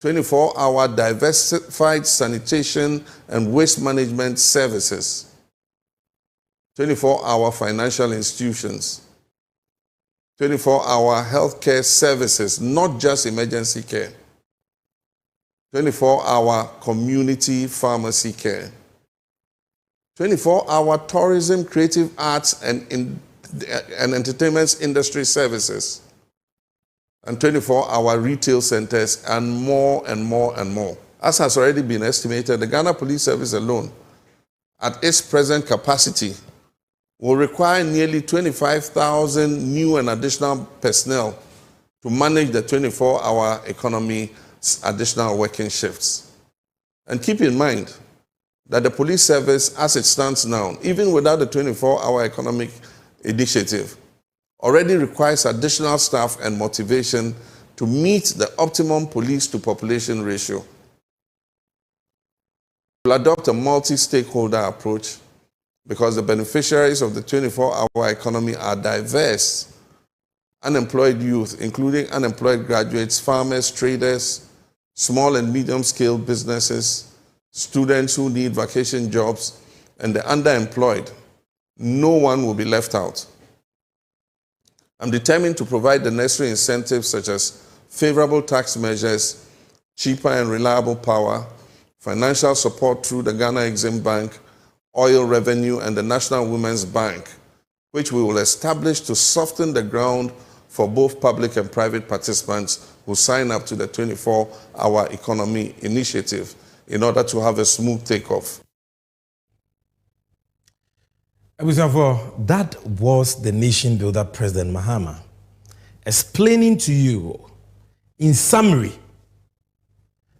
24-hour diversified sanitation and waste management services, 24-hour financial institutions, 24-hour healthcare services, not just emergency care, 24-hour community pharmacy care, 24-hour tourism, creative arts, and entertainment industry services, and 24-hour retail centers, and more and more and more. As has already been estimated, the Ghana Police Service alone, at its present capacity, will require nearly 25,000 new and additional personnel to manage the 24-hour economy's additional working shifts. And keep in mind that the police service, as it stands now, even without the 24-hour economic initiative, already requires additional staff and motivation to to meet the optimum police to population ratio. We'll adopt a multi-stakeholder approach because the beneficiaries of the 24-hour economy are diverse. Unemployed youth, including unemployed graduates, farmers, traders, small and medium-scale businesses, students who need vacation jobs, and the underemployed. No one will be left out. I'm determined to provide the necessary incentives such as favorable tax measures, cheaper and reliable power, financial support through the Ghana Exim Bank, oil revenue, and the National Women's Bank, which we will establish to soften the ground for both public and private participants who sign up to the 24-hour economy initiative in order to have a smooth takeoff. That was the nation builder, President Mahama, explaining to you, in summary,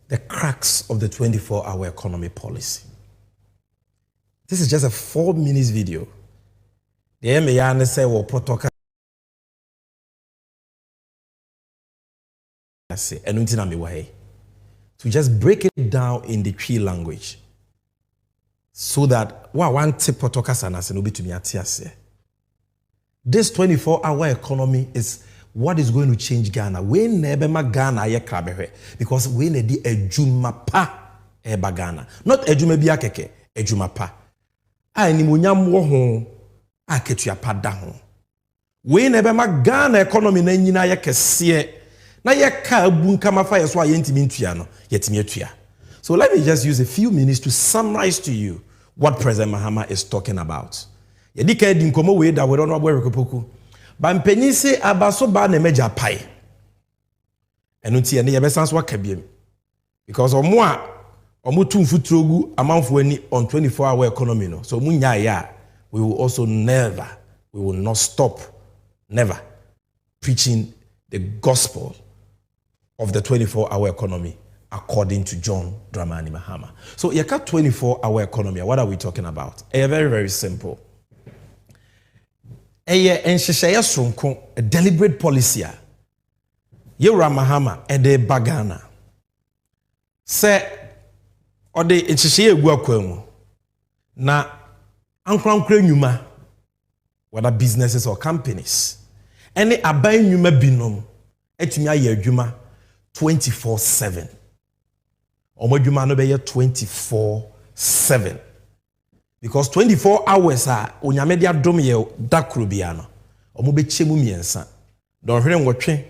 the cracks of the 24-hour economy policy. This is just a 4-minute video. The MAN say, well, protocol. To just break it down in the Tree language so that one tip protocol and be to me. This 24-hour economy is what is going to change Ghana. We never Ghana ye krabehe because we need a jumapa eba Ghana. Not a jumebia keke, a jumapa. Ni munyam wo ho aketua pada ho. We never Ghana economy na nyina ye kese. Na yeka bunkama fa yeso ayentimi ntua no yetimi atua. So let me just use a few minutes to summarize to you what President Mahama is talking about. Yedika di nkomo we da we don't know where rekopoku. Ba mpanyi se abaso ba na meja pai. Eno tie ne yebesan so akabiem. Because omo tumfu trogu amanfo ani on 24-hour economy no. So munya ya we will also we will not stop never preaching the gospel of the 24-hour economy according to John Dramani Mahama. So yaka 24-hour economy, what are we talking about? Very, very simple. A deliberate policy. Yewra Mahama ede bagana. Se ode enhyehyɛ egu akwam na ankrankra nyuma whether businesses or companies. Any aban nyuma binom etumi aye adwuma 24/7. Omo adwuma no be 24/7. Because 24 hours are onyame de adom ye dakro bia no. Omo be chemu miensa. Dɔhwene nwɔtwe.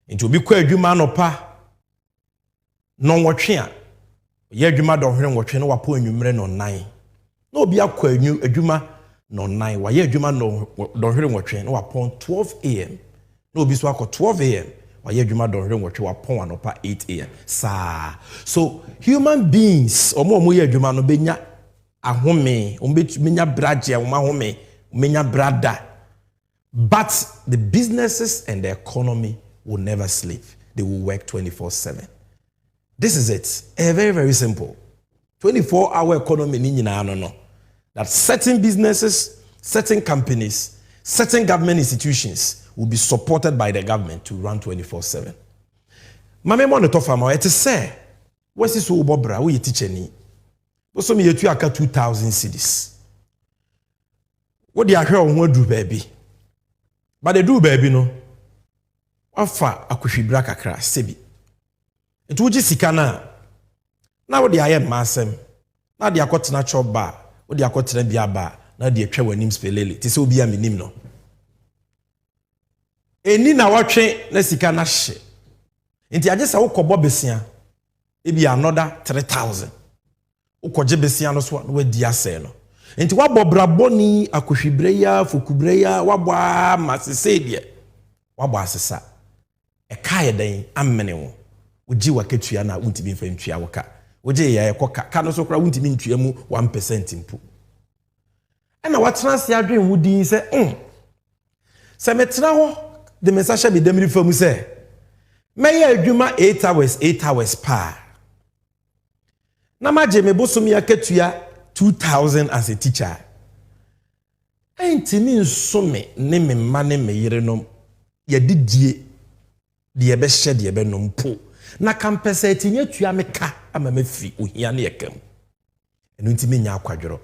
Nti obi kwa adwuma no pa no nwɔtwe a ye adwuma dɔhwene nwɔtwe no wapo anwumre no 9. Na obi akwa adwuma no 9 wa ye adwuma no dɔhwene nwɔtwe no wapon 12 am. Na obi so akɔ 12 am wa ye adwuma dɔhwene nwɔtwe wapon anopa 8 am. So human beings omo ye adwuma no benya ahome, benya braje, ahome, benya brada. But the businesses and the economy will never sleep. They will work 24/7. This is it. Very, very simple. 24-hour economy no. That certain businesses, certain companies, certain government institutions will be supported by the government to run 24/7. Mame mo no tofa ma ete say wasi so ubobra wo ye teacher ni. Wo so me yetu aka 2000 cedis. Wo de ahwe wo ho adu baabi. But they do baby no. Wafa akohwibra kakra sebi. Etu uji sika na wo de aye masem. Na de akotena choba, wo de akotena bia ba, na de atwa wanim spelele. Ti se obi aminim no. Eni na watwe na sika na hye. Nti agesa wo kɔbɔ besia. Ebi another 3000. Wo kɔgye besia no so na wadi asɛ no. Nti wabɔ brabɔni akohwibreya fokubreya wabɔ masese wabɔ asesa ɛkae den amene wo wogi waketua na wontimi mfa ntua woka wogi ya ekoka ka no so kora wontimi ntua mu 1% mpu ɛna watena se adwen wudin sɛ sɛ metena ho de message be demiri famu sɛ mɛyɛ adwuma 8 hours pa na magye me bosom ya ketua 2000 as a teacher. Ain't me nsome ne me mane me yere no ye didie de be hye de be no mpo na kampese tinye tua meka ama mafi ohia na yekam enu ntimi nya akwadworo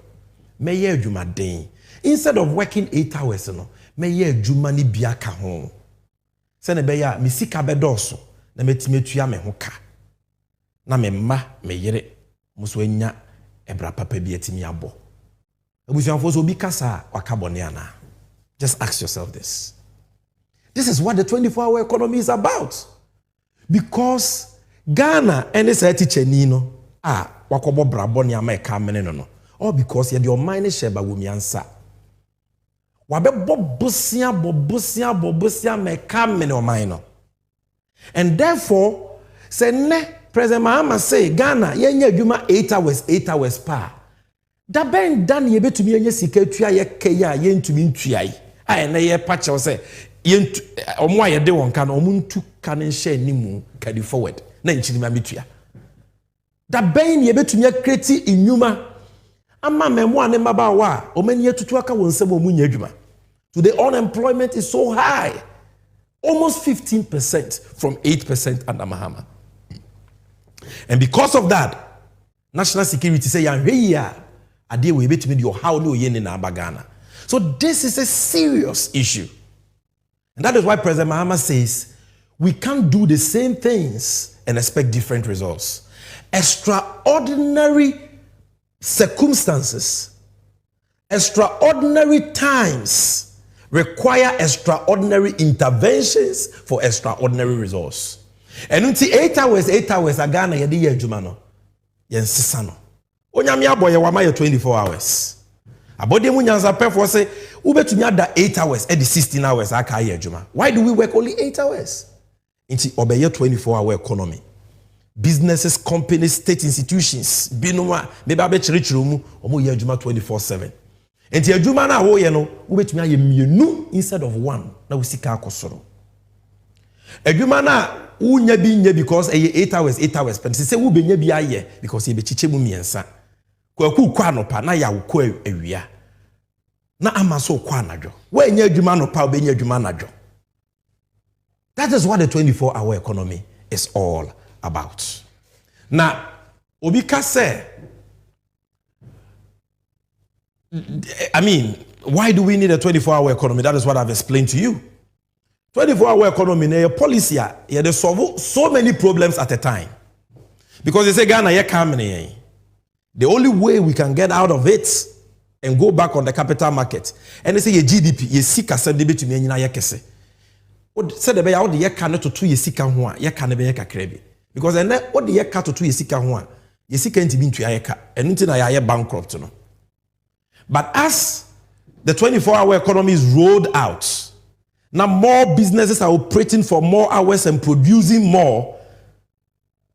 meye adwuma den instead of working 8 hours no meye adwuma ni bia ka ho se ne be ya misika be doso na metime tua me ho ka na me mma me yere muso anya ebra papa bi atimi abo abusuanfo so bi kasa wakabone ana. Just ask yourself this. This is what the 24-hour economy is about. Because Ghana and its teacher Nino wakobo brabo ni ameka mene no. All because you your mind sheba wumiansa. Wabe bobusia meka mene o mine. And therefore, say ne President Mahama say Ghana yenye adwuma 8 hours pa. Da ben dan ye betumi yenye sika tua ye keya ye ntumi ntuai. Ai na ye pa che say ye omo aye de won ka na omo ntu ka ne hye nimu carry forward na nchirima metua. Da ben ye betumi create inyuma ama memo ane maba wa omani etutu aka won sebo omo nya adwuma. Today unemployment is so high. Almost 15% from 8% under Mahama. And because of that, national security say ade we betumi your how no ye na Ghana. So this is a serious issue. And that is why President Mahama says we can't do the same things and expect different results. Extraordinary circumstances, extraordinary times require extraordinary interventions for extraordinary results. And until 8 hours a Ghana yedi ye adwuma no yen sisa no. Onyame aboye wa ma 24 hours. Abode mu nyanza pefo say ubetumi ada 8 hours e the 16 hours aka ye adwuma. Why do we work only 8 hours? Inti obeye 24-hour economy. Businesses, companies, state institutions, binuma meba be chirichiru mu omo ye adwuma 24/7. Inti adwuma na wo ye no ubetumi aye mienu instead of one na usika akosoro. Adwuma na unya bi nya because 8 hours but say wo benya bi aye because ye be chiche mu miensa. Kwaku kwa no pa na ya wo awia na amaso kwa anadwo we nya adwuma no pa obenya adwuma anadwo. That is what the 24-hour economy is all about. Now obika say I mean, why do we need a 24-hour economy? That is what I've explained to you. 24-hour economy na policy they solve so many problems at a time. Because they say Ghana ye come. The only way we can get out of it and go back on the capital market, and they say your GDP, ye sika se de betumi anyina ye kese. What said the how the ye can to 2 ye sika ho a ye can be ye kakra. Because and what the ye ka to 2 ye sika ho a ye sika ntimi ntua ye ka. Enu nti na ye bankrupt no. But as the 24-hour economy is rolled out, now more businesses are operating for more hours and producing more.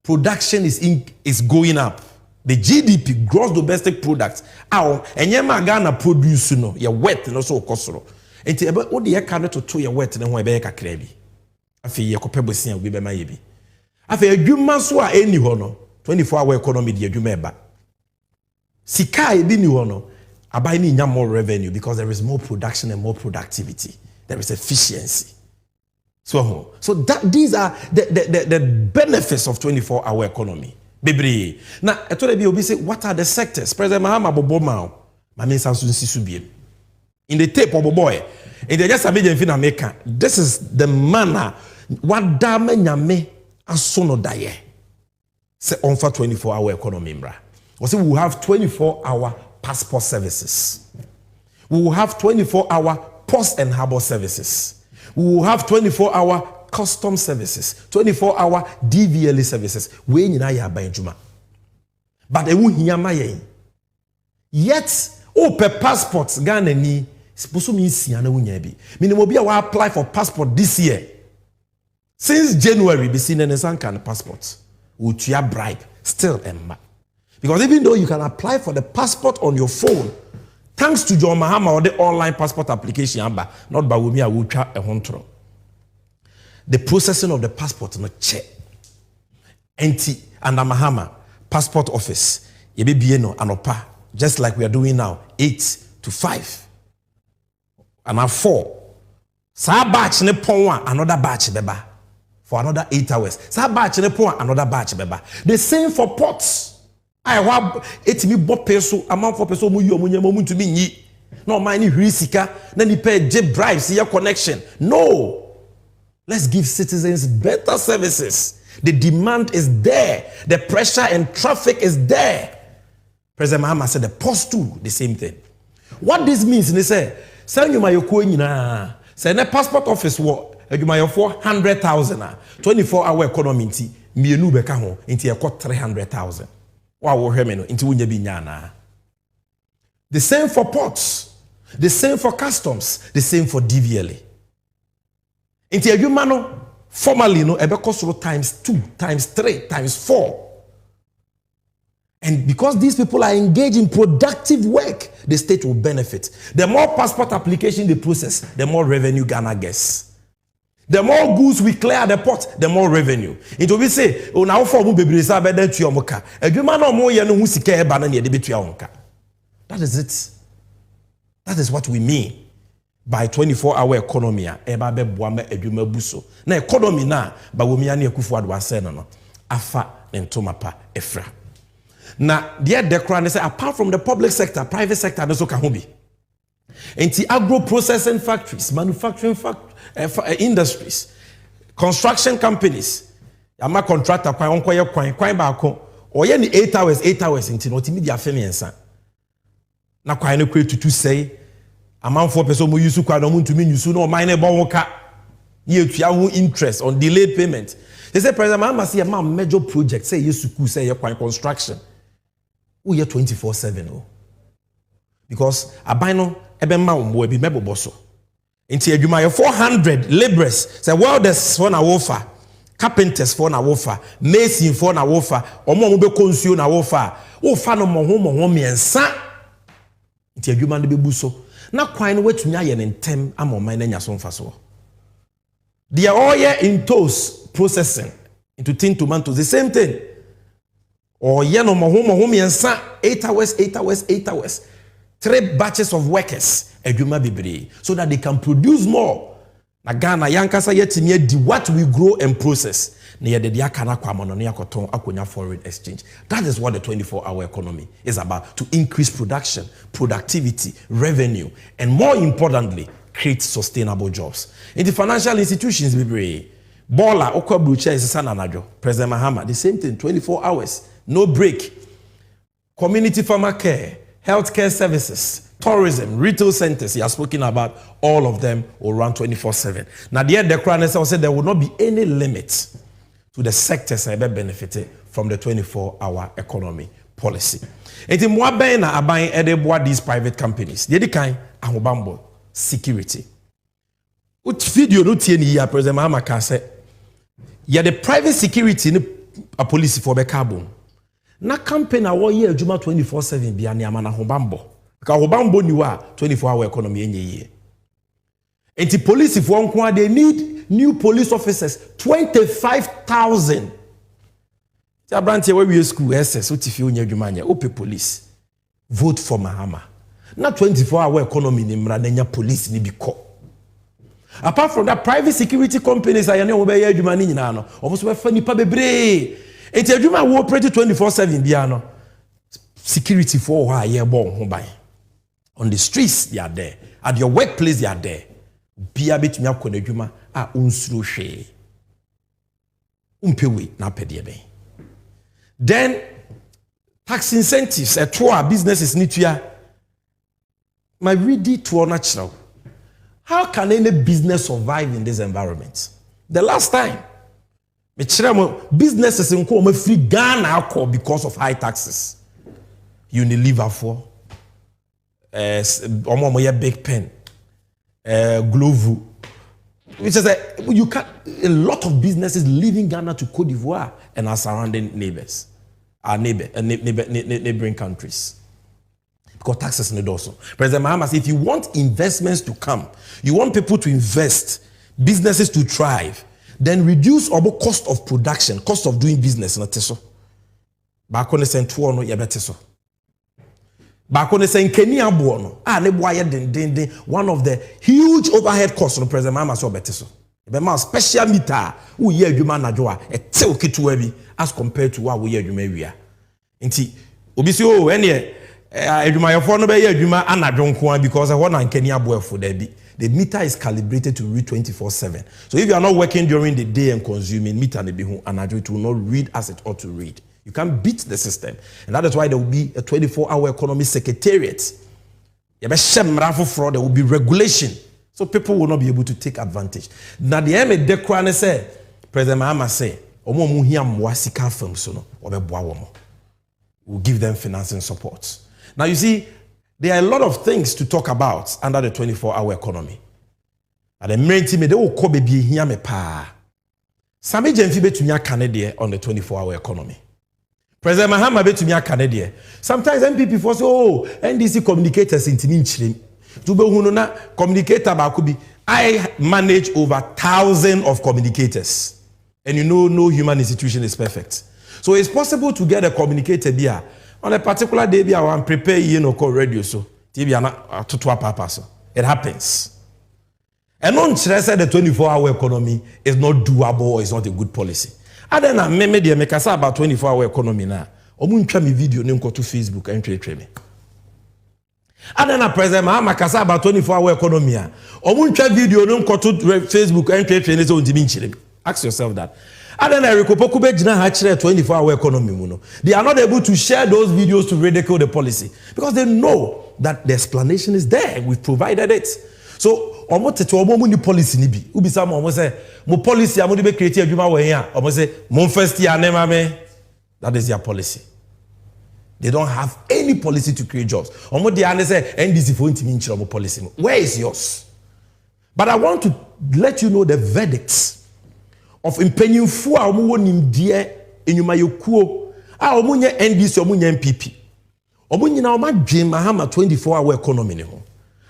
Production is going up. The GDP, gross domestic product, and yema Ghana produce no, you're wet and also kosoro. And to about what the year to 2 year wet and when be a crabby. I feel your copper will be my baby. I feel you must wa any hono 24-hour economy, dear Jumeba. Sikai be new hono. I buy more revenue because there is more production and more productivity. There is efficiency. So that these are the benefits of 24-hour economy. Bebre. Now, I told you, say, what are the sectors? President Mahama Bobomao, my main Sansun in the tape of boy, in the just Abidjan Fina Meka, this is the manner what dame nyame asono daye. Say on for 24-hour economy, bra. We say we will have 24-hour passport services. We will have 24-hour post and harbor services. We will have 24-hour custom services, 24-hour DVLA services. We nyina ya ba adwuma. But e wu hia ma yen. Yet, per passports Ghana ni supposed me sia na wunya bi. Minimum bi wa apply for passport this year. Since January, be seen an kind of passport. Would you bribe still emma? Because even though you can apply for the passport on your phone, thanks to John Mahama or the online passport application, not by Wumi Awucha a Hontro. The processing of the passport not check. Enti under Mahama passport office, yebibieno anopa, just like we are doing now, 8 to 5, and now 4. Sa batch ne pon another batch beba for another 8 hours. Sa batch ne pon another batch beba. The same for pots. I have etimi bo peso amount for peso mu yi omunye mu ntumi nyi. No mind ni hrisika na ni pay j bribes your connection. No. Let's give citizens better services. The demand is there. The pressure and traffic is there. President Mahama said the post too, the same thing. What this means, they say, send you my na. Say the passport office what? You my 400,000 24-hour economy inti mienu beka ho inti e 300,000. Wa wo hwe me no inti wunya bi nya na. The same for ports, the same for customs, the same for DVLA. Inti adwuma no formally no ebe cost times 2, times 3, times 4. And because these people are engaged in productive work, the state will benefit. The more passport application they process, the more revenue Ghana gets. The more goods we clear at the port, the more revenue. It will be say, oh now for baby sa be den tuo moka. Adwuma no mo ye no hu sika e ba na ye de betua onka. That is it. That is what we mean by 24-hour economy e ba be boa ma adwuma buso. Na economy na ba wo mia na Akufo-Addo ase no afa ntoma pa efra. Now, the declaration say apart from the public sector, private sector also can be. And the agro-processing factories, manufacturing industries, construction companies, ama contractor kwa onko ye kwan ba ko oye ni 8 hours into no timi dia femiensa. Na kwa no create to say amanfo person mo use kwa no ntumi nyusu no mine bo woka ye tua ho interest on delayed payment. They say President Mahama say a major project say ye suku say ye kwan construction. We are 24/7 oh. Because abino ebe ma umbo ebi mebo boso. Inti adwuma 400 laborers say welders for na wofa, carpenters for na wofa, mason for na wofa, omo be konsuo na wofa. Wo fa no mo ho miensa. Inti adwuma no bebu so. Na kwan no wetumi aye ne ntem amoman na nya so mfa so. They are all here in toast processing into tin tomatoes the same thing. Or yeno mo miensa 8 hours. 3 batches of workers edwuma bebre so that they can produce more. Na Ghana yankasa yetimi di what we grow and process. Na yede dia kana kwa mono na yakoton akonya foreign exchange. That is what the 24-hour economy is about, to increase production, productivity, revenue, and more importantly, create sustainable jobs. In the financial institutions bebre Bola okwa brucha is sananajo. President Mahama the same thing, 24 hours. No break. Community farmer care, healthcare services, tourism, retail centers. He has spoken about all of them will run 24/7. Now, the Crown said there will not be any limit to the sectors that benefited from the 24-hour economy policy. It is more about these private companies. The kind ahobambo security. What video no tie ni ya President Mahama ka say ya the private security ni a police for be carbon. Na campaign a wo ye adwuma 24/7 bia ne amana hobambo ka hobambo ni wa 24-hour economy enye ye enti police for nko they need new police officers 25,000 ja branche we school SS otifi onya adwuma anya ope police vote for Mahama na 24-hour economy ni mra na nya police ni biko. Apart from that, private security companies are no be adwuma ni nyina no obo be fa nipa bebre. It's a dream we operate 24/7 biano. Security for why ye bon ho ban. On the streets they are there. At your workplace they are there. Bia betumi akọ na adwuma a unsuro hwe. Umpewe na pede ben. Then tax incentives to our businesses need to my ready to natural. How can any business survive in this environment? The last time businesses in Koma free Ghana because of high taxes. Unilever for Big Pen, Glovo, which is a lot of businesses leaving Ghana to Cote d'Ivoire and our surrounding neighbors, our neighboring countries. Because taxes need also. President Mahama said, if you want investments to come, you want people to invest, businesses to thrive, then reduce our cost of production, cost of doing business. Back on the same Kenya Buono, ne boy den one of the huge overhead costs on President Mahama so better. The special meter who year you man ajoa a tell kitu as compared to what we year you may we are. Inti obisi o any edwuma your phone be year edwuma anadwon ko because I want Kenya boy for there be. The meter is calibrated to read 24/7. So if you are not working during the day and consuming meter, it will not read as it ought to read. You can't beat the system. And that is why there will be a 24-hour economy secretariat. There will be regulation. So people will not be able to take advantage. Now the end of say, President Mahama say, we'll give them financing support. Now you see, there are a lot of things to talk about under the 24-hour economy. And the main team, they will call baby here me pa. Sammy Gyamfi betumia Canada on the 24-hour economy. President Mahama betumia Canada. Sometimes MPP for say, oh, NDC communicators in Tininchlim. Tube hununa communicator bakubi. I manage over 1,000 of communicators. And you know, no human institution is perfect. So it's possible to get a communicator there. On a particular day, I want prepare call radio so it happens. And on said the 24-hour economy is not doable or is not a good policy. And then I make about 24-hour economy now. Omuncha me video nko to Facebook and trade me. And then I President Mahama kasa about 24-hour economy. Omuncha video nko to Facebook and trade so ntimi. Ask yourself that. And then 24-hour economy. They are not able to share those videos to ridicule the policy because they know that the explanation is there. We've provided it. So, policy ni bi. Ubi some almost say, "Mo policy amudi be create adwuma we here." Almost say, "Mon first year nema me." That is their policy. They don't have any policy to create jobs. Almost they say NDC for intimi policy. Where is yours? But I want to let you know the verdicts of impenyinfo a omo wonim die enyuma yokuo a omo nye NDC omo nye MPP omo nyina omo adwen Mahama 24-hour economy ne ho.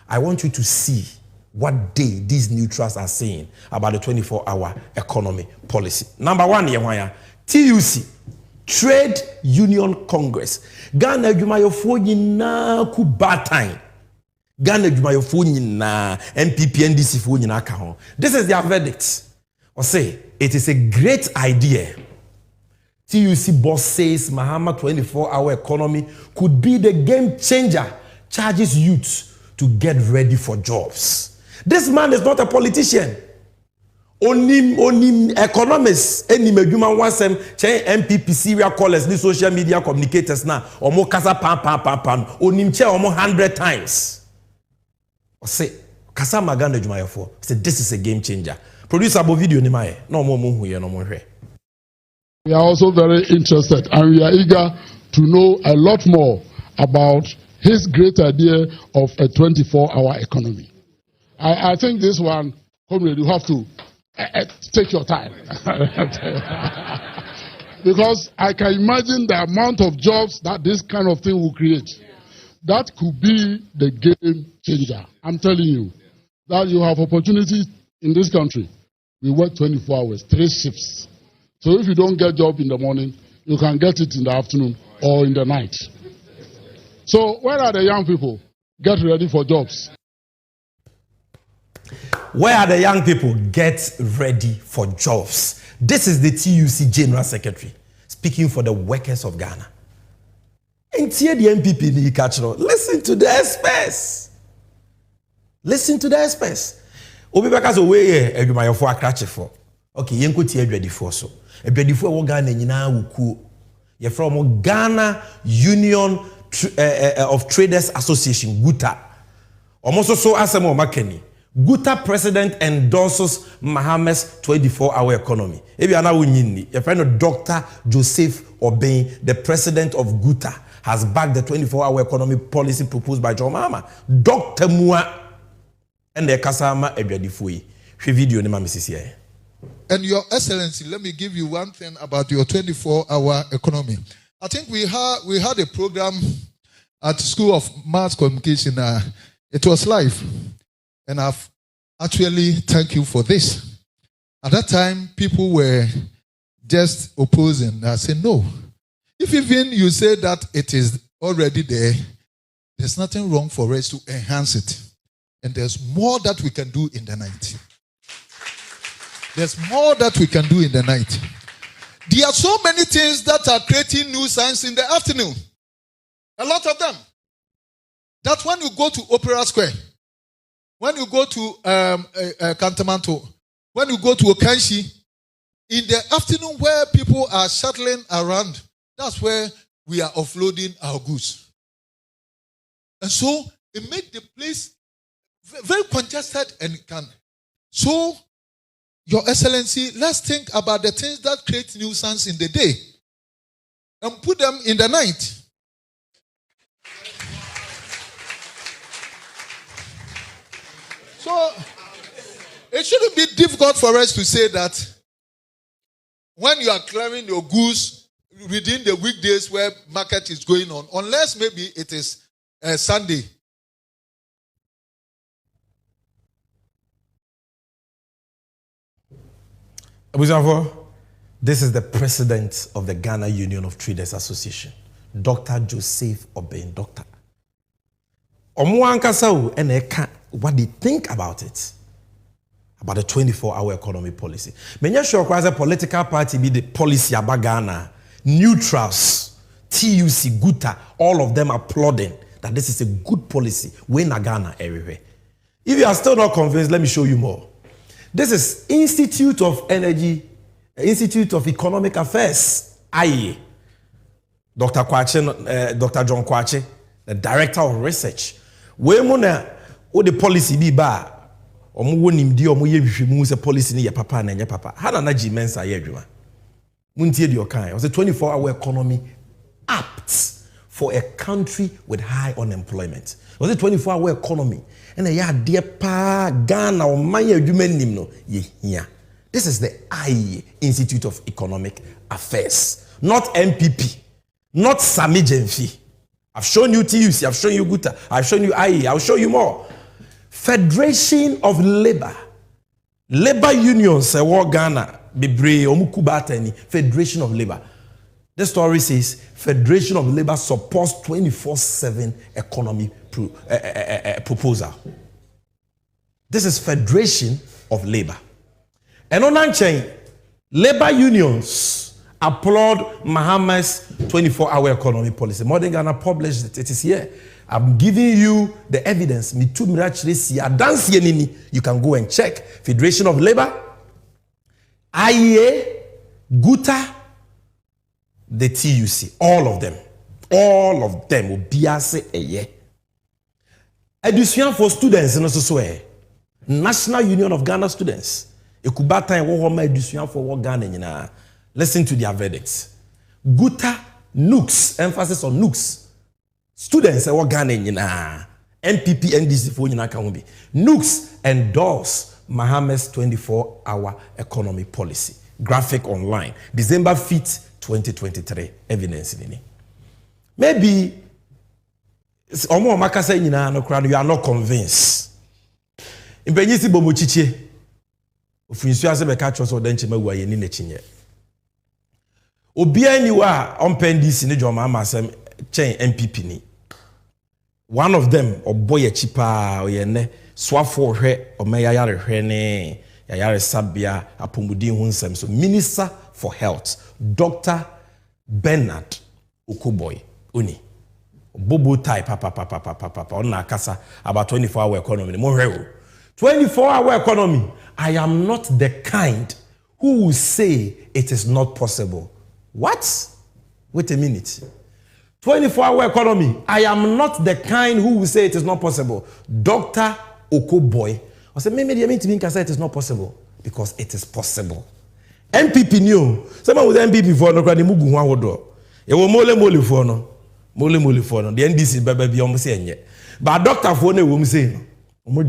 I want you to see what day these neutrals are saying about the 24-hour economy policy. Number 1 ye TUC, Trade Union Congress. Ghana adwumayofo nyina ku bad time. Ghana adwumayofo nyina MPP NDC fo nyina ka ho. This is their verdict. Or say it is a great idea. TUC boss says Mahama 24-hour economy could be the game changer, charges youths to get ready for jobs. This man is not a politician. Only economists, any meduma wansem, chain MPP serial callers, the social media communicators now, or more kasa pam, onim che almost 100 times. Or say, kasa maganda jumayofo. Say this is a game changer. Produce a video ni mae. No more no more. We are also very interested and we are eager to know a lot more about his great idea of a 24-hour economy. I think this one, comrade, you have to take your time. Because I can imagine the amount of jobs that this kind of thing will create. That could be the game changer. I'm telling you that you have opportunity in this country. We work 24 hours, 3 shifts. So if you don't get a job in the morning, you can get it in the afternoon or in the night. So where are the young people? Get ready for jobs. Where are the young people? Get ready for jobs. This is the TUC General Secretary speaking for the workers of Ghana. And here the MPP, listen to the experts. Listen to the experts. Obibaka's away edwumayofo akrache for. Okay, yenko tie adwadifo so. Adwadifo wo Ghana nyina wuku. Ye from Ghana Union of Traders Association, GUTA. Almost so asemo makeni. GUTA president endorses Mahama's 24-hour economy. Ebi ana wunyini. Your friend Dr. Joseph Obeng, the president of GUTA, has backed the 24-hour economy policy proposed by John Mahama. Dr. Mua and the Kasama Ebradifui. Video name Mrs. here. And Your Excellency, let me give you one thing about your 24-hour economy. I think we had a program at School of Mass Communication. It was live. And I've actually thank you for this. At that time, people were just opposing. I said, no. If even you say that it is already there, there's nothing wrong for us to enhance it. And there's more that we can do in the night. There's more that we can do in the night. There are so many things that are creating nuisance in the afternoon. A lot of them. That when you go to Opera Square, when you go to Kantamanto, when you go to Okanshi, in the afternoon where people are shuttling around, that's where we are offloading our goods. And so it makes the place very congested and can. So, Your Excellency, let's think about the things that create nuisance in the day and put them in the night. So, it shouldn't be difficult for us to say that when you are clearing your goods within the weekdays where market is going on, unless maybe it is Sunday. This is the president of the Ghana Union of Traders Association, Dr. Joseph Obeng, Doctor. What they think about it, about the 24-hour economy policy. Many sure as a political party be the policy about Ghana, neutrals, TUC, Guta, all of them applauding that this is a good policy. We in Ghana everywhere. If you are still not convinced, let me show you more. This is Institute of Energy, Institute of Economic Affairs, IE. Dr. John Kwache, the Director of Research. We muna o the policy be ba omo wonim di omo ye hwehwemu se policy ni ye papa na nye papa. Hana na ji mensa ye adwuma. Muntie di okan. Was a 24-hour economy apt for a country with high unemployment. Was a 24-hour economy. And ya dear pa Ghana o manye adwuma nim no ye hia. This is the IE, Institute of Economic Affairs, not MPP, not Sammy Gyamfi. I've shown you TUC, I've shown you Guta, I've shown you IE, I'll show you more. Federation of Labor. Labor unions, Ghana, Bibre, Omukubatani, Federation of Labor. The story says Federation of Labor supports 24/7 economy proposal. This is Federation of Labor. And on that chain, labor unions applaud Mahama's 24-hour economy policy. More than Ghana published it. It is here. I'm giving you the evidence. You can go and check. Federation of Labor, IEA, Guta, the TUC. All of them. All of them will be as a year. Education for students in also National Union of Ghana Students. Ekubata and Wahoma Education for Ghana. Listen to their verdicts. Guta, NUCS, emphasis on NUCS. Students are Ghana. MPP, NDC for Yinakambi. NUCS endorse Mahama's 24-hour economy policy. Graphic online. December 5th, 2023. Evidence in it. Maybe you are not convinced. In Benyisi Bomuchiche, Ofinsu ase beka choso denche mawu ayeni na chinye. Obia ni wa on NDC ne Joma Amasem chen MPP ni. One of them oboye chipa oyene swafo hwe omeyayare hwe ne yayare sabia apomudin hu nsem so Minister for Health Dr. Bernard Okuboy Oni Bobo type papa on akasa about 24-hour economy mo hwe 24-hour economy. I am not the kind who will say it is not possible. What? Wait a minute. 24-hour economy. I am not the kind who will say it is not possible. Dr. Okoboy. I said, maybe you can say it is not possible because it is possible. MPP knew. Someone with MPP for no crowd mugu one wodo. It was mole for no. Mole for no. The NDC baby almost saying but doctor for no woman saying. We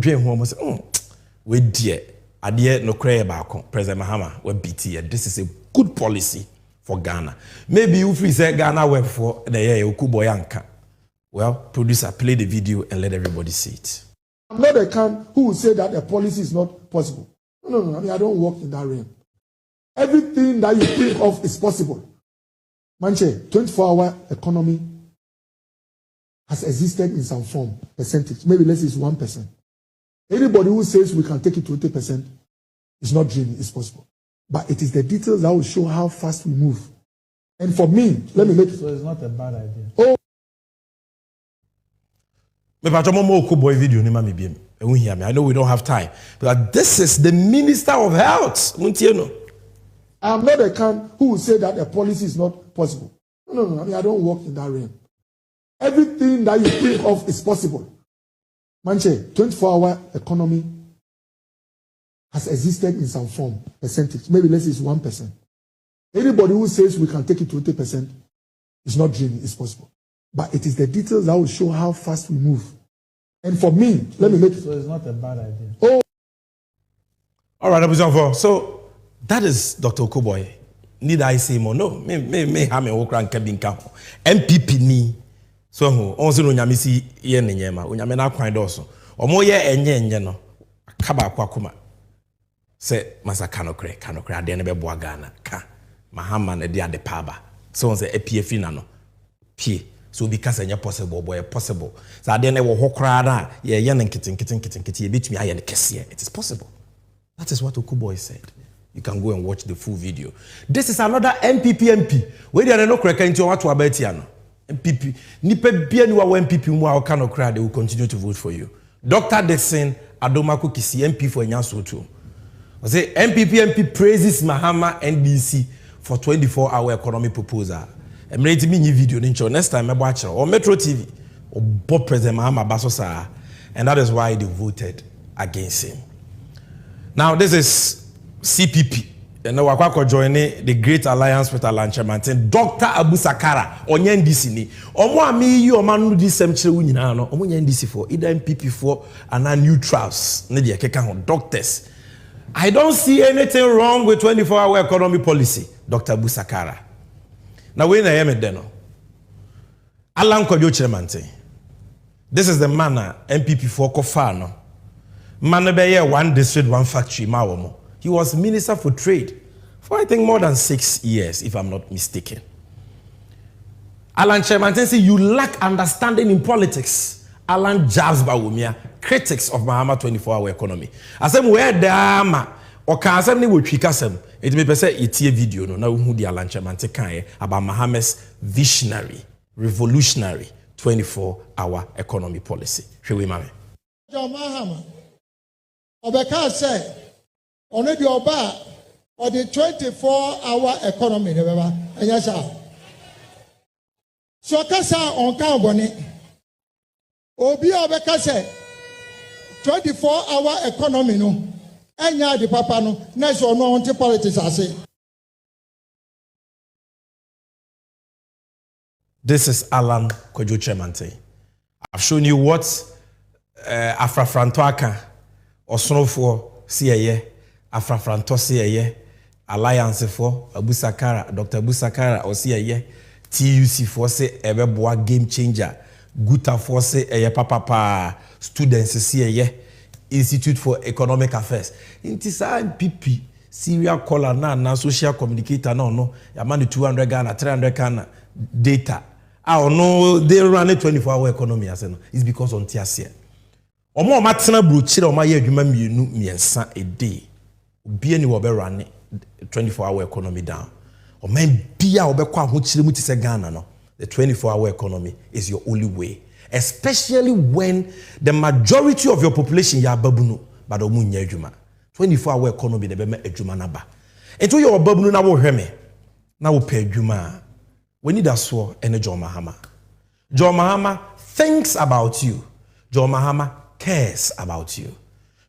dear, Adia no cray about President Mahama, we BT. This is a good policy for Ghana. Maybe if we say Ghana web for the year Okuboyanka. Well, producer, play the video and let everybody see it. I'm not the kind who will say that a policy is not possible. No. I don't work in that realm. Everything that you think of is possible. Manche, 24-hour economy has existed in some form, percentage. Maybe let's say it's 1%. Anybody who says we can take it to 80% is not dreaming, it's possible. But it is the details that will show how fast we move. And for me, let me make it. So it's not a bad idea. Oh. I know we don't have time, but this is the Minister of Health. I am not a kind who will say that a policy is not possible. No. I mean, I don't work in that realm. Everything that you think of is possible. Manche, 24-hour economy has existed in some form, percentage. Maybe let's say it's 1%. Anybody who says we can take it to 80% is not dreaming, it's possible. But it is the details that will show how fast we move. And for me, let me make it. So it's not a bad idea. Oh. All right, so that is Dr. Okoboye. Need I say more? No. Me have me work around Kebinka. MPP ni. So onse no nyame si ye ne nyema. Onyame na kwan doso. Omo ye enye no. Kaba akwa se masaka no kre ade ne bebo Ghana ka. Mahama na dia de paba. So onse EPF na no. Pie. So because it's possible, boy, possible. So then they will hokra na ye kitten. Ye betumi aye ne kese. It is possible. That is what Okuboy said. You can go and watch the full video. This is another MP. Where they are no correct into what to about no. MPP. Nipe bia ni wa MPP mu a ka no kra, they will continue to vote for you. Dr. Dixon Adomako Kisi MP for Nyanso too. I say MP praises Mahama NDC for 24-hour economy proposal. I'm ready to make a video next time I watch or Metro TV or Bob President Mahama Basosa, and that is why they voted against him. Now this is CPP, and now we're joining the Great Alliance with Alan Chairman, Dr. Abu Sakara on NDC ni. Omo me you man this same children nyina no. Omo NDC for either MPP for and neutrals. Ne de keka ho doctors. I don't see anything wrong with 24-hour economy policy, Dr. Abu Sakara. Now when I am at Deno, Alan Kodjo Chairman, this is the manner MPP for Kofano. Manabeye one district, one factory, Mawomo. He was Minister for Trade for I think more than 6 years, if I'm not mistaken. Alan Chairman say you lack understanding in politics. Alan jabs Bawumia, critics of Mahama 24-hour economy. I said where the ama or can ni we twikasem. It may be say it's a video no now who the Alan Chairman take about Mahama's visionary, revolutionary 24-hour economy policy. Shall we mame? John Mahama, Obeka said, only the Oba or the 24-hour economy, remember? And yes, sir. So Kasa on Carboni, Obi Obeka said, 24-hour economy, no. Enya di papa no next or no anti politics I say. This is Alan Kodjo Chairman. I've shown you what Afrafranto aka Osonofo CAA Afrafranto CAA Alliance for Abu Sakara Dr. Abu Sakara or CAA TUC for say ebeboa game changer Guta for say papa students CAA Institute for Economic Affairs. Intisa MPP serial caller na social communicator no yamani 200 Ghana 300 Ghana data. I no they run a 24-hour economy as no. It's because on tiasia. Omo matena brochire o ma ye adwuma mienu miensa a day. Obi ani wo be run 24-hour economy down. O man bia wo be kwa ho chire mu ti se Ghana no. The 24-hour economy is your only way. Especially when the majority of your population ya babunu but omu nya adwuma 24-hour economy de be ma adwuma na ba ento your babunu na wo hweme na wo pa adwuma we need aso ene John Mahama thinks about you. John Mahama cares about you.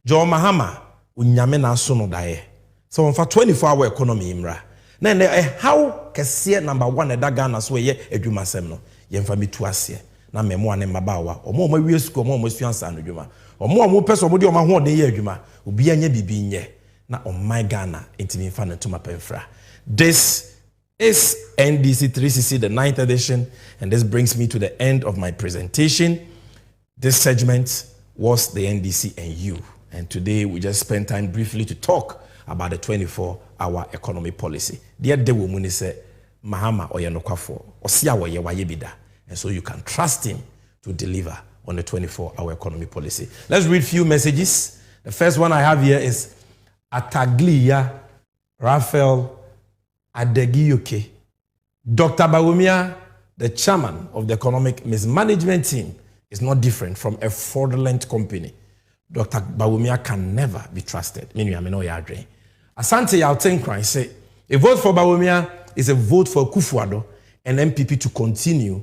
John Mahama unyame na so no dae so on for 24-hour economy imra na how kese number 1 da Ghana so ye adwuma sem no ye mfa metu ase na memo ane mabawa omo wie school omo suansa no dwuma omo pese omo de omo ho den ye adwuma obi anya bibi nye na my Ghana intimi fa na tuma pemfra. This is NDC 360 the 9th edition, and this brings me to the end of my presentation. This segment was the NDC and you, and today we just spent time briefly to talk about the 24-hour economy policy. Dear de woman say Mahama oyenokafo osia woye waye bida. And so you can trust him to deliver on the 24-hour economy policy. Let's read few messages. The first one I have here is Ataglia Raphael Adegiyoke. Dr. Bawumia, the chairman of the economic mismanagement team, is not different from a fraudulent company. Dr. Bawumia can never be trusted. Asante Yaltenkran say, a vote for Bawumia is a vote for Kufuado and MPP to continue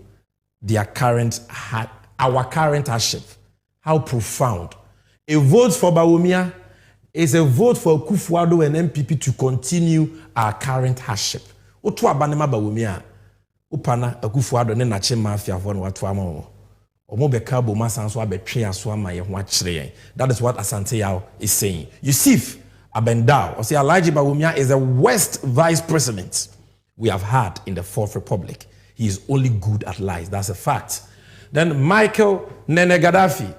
our current hardship. How profound. A vote for Bawumia is a vote for Kufuado and MPP to continue our current hardship. Otu abanema Bawumia, upana Kufuado ne nache mafia fo no watu ama. That is what Asante Yao is saying. Yusuf Abendao, or say Alhaji Bawumia is the worst vice president we have had in the Fourth Republic. He is only good at lies. That's a fact. Then Michael Dukrugu,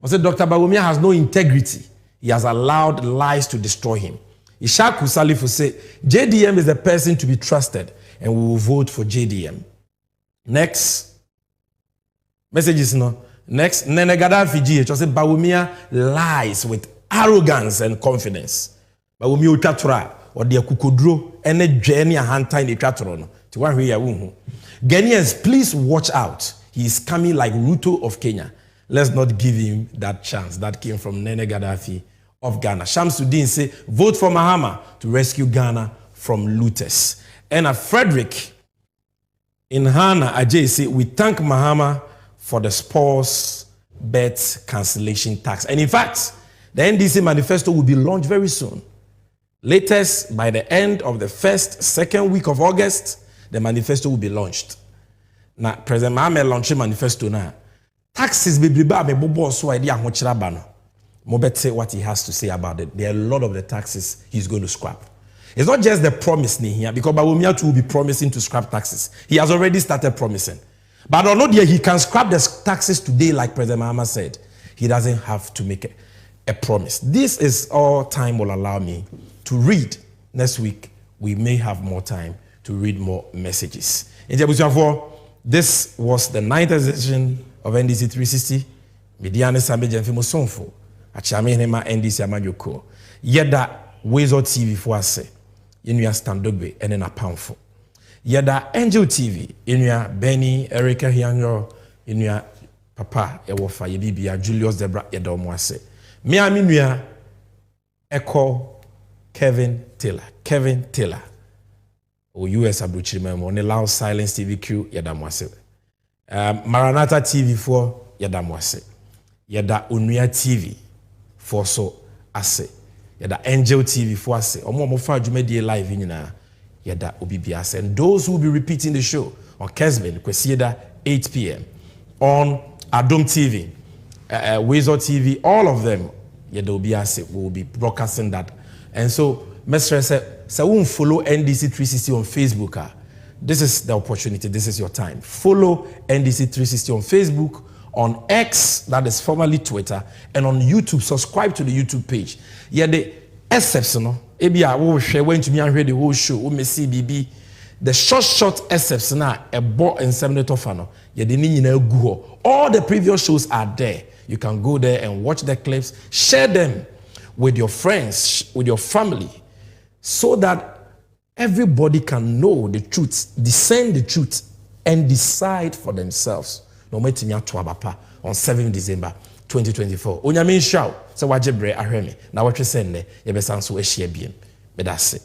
or say Dr. Bawumia has no integrity. He has allowed lies to destroy him. Ishaku Salifu say JDM is the person to be trusted, and we will vote for JDM. Next messages no. Next, Nene Gaddafi GH say Bawumia lies with arrogance and confidence. Bawumia utatra or the kukodro ene dwene ahanta in the twatro no. Ti wan hwe ya wunhu. Ghanaians, please watch out. He is coming like Ruto of Kenya. Let's not give him that chance. That came from Nene Gaddafi of Ghana. Shamsuddin say vote for Mahama to rescue Ghana from looters. And Frederick in Hana Ajay say, we thank Mahama for the sports bet cancellation tax. And in fact, the NDC manifesto will be launched very soon. Latest by the end of the second week of August, the manifesto will be launched. Now, President Mahama launching manifesto now. Taxes be bobo so idea bano. Mobet what he has to say about it. There are a lot of the taxes he's going to scrap. It's not just the promise here, because Bawumia too will be promising to scrap taxes. He has already started promising. But although he can scrap the taxes today, like President Mahama said, he doesn't have to make a promise. This is all time will allow me to read. Next week, we may have more time to read more messages. In this was the 9th edition of NDC 360. Mediane Sammy Gyamfi Musonfo. Achame Nema NDC Amajoko. Yeda Wezo TV for us. Inuya Standogbe and then a poundful. Yada Angel TV, Inuya Benny, Erica Hianyo, Inuya Papa, Ewofa, Yebibia, Julius Debra, Yadomwase. Miami Nuya Echo Kevin Taylor. O US Abruchimemo, on the Loud Silence TV crew, Yadamwase. Maranatha TV for Yadamwase. Yada Unuya TV for so ase. Yada Angel TV for us. Omo mofa jumedie live in na yada obibiase. And those who will be repeating the show on Kesben, Kwesieda 8 p.m. on Adom TV, Wezo TV, all of them yada obiase will be broadcasting that. And so, Mr. Say won't follow NDC 360 on Facebook. This is the opportunity. This is your time. Follow NDC 360 on Facebook, on X, that is formerly Twitter, and on YouTube. Subscribe to the YouTube page. Yeah, the excepts, no. Maybe I will share when to me and read the whole show. We may see BB. The short excepts now a bought and 70 fano. Yeah, the nini go. All the previous shows are there. You can go there and watch the clips. Share them with your friends, with your family, so that everybody can know the truth, discern the truth, and decide for themselves. No matter what on 7 December 2024. Onyamin shout, so wajebre ahweme. Na watwe senne, yebesanso ehia biem. Bedase.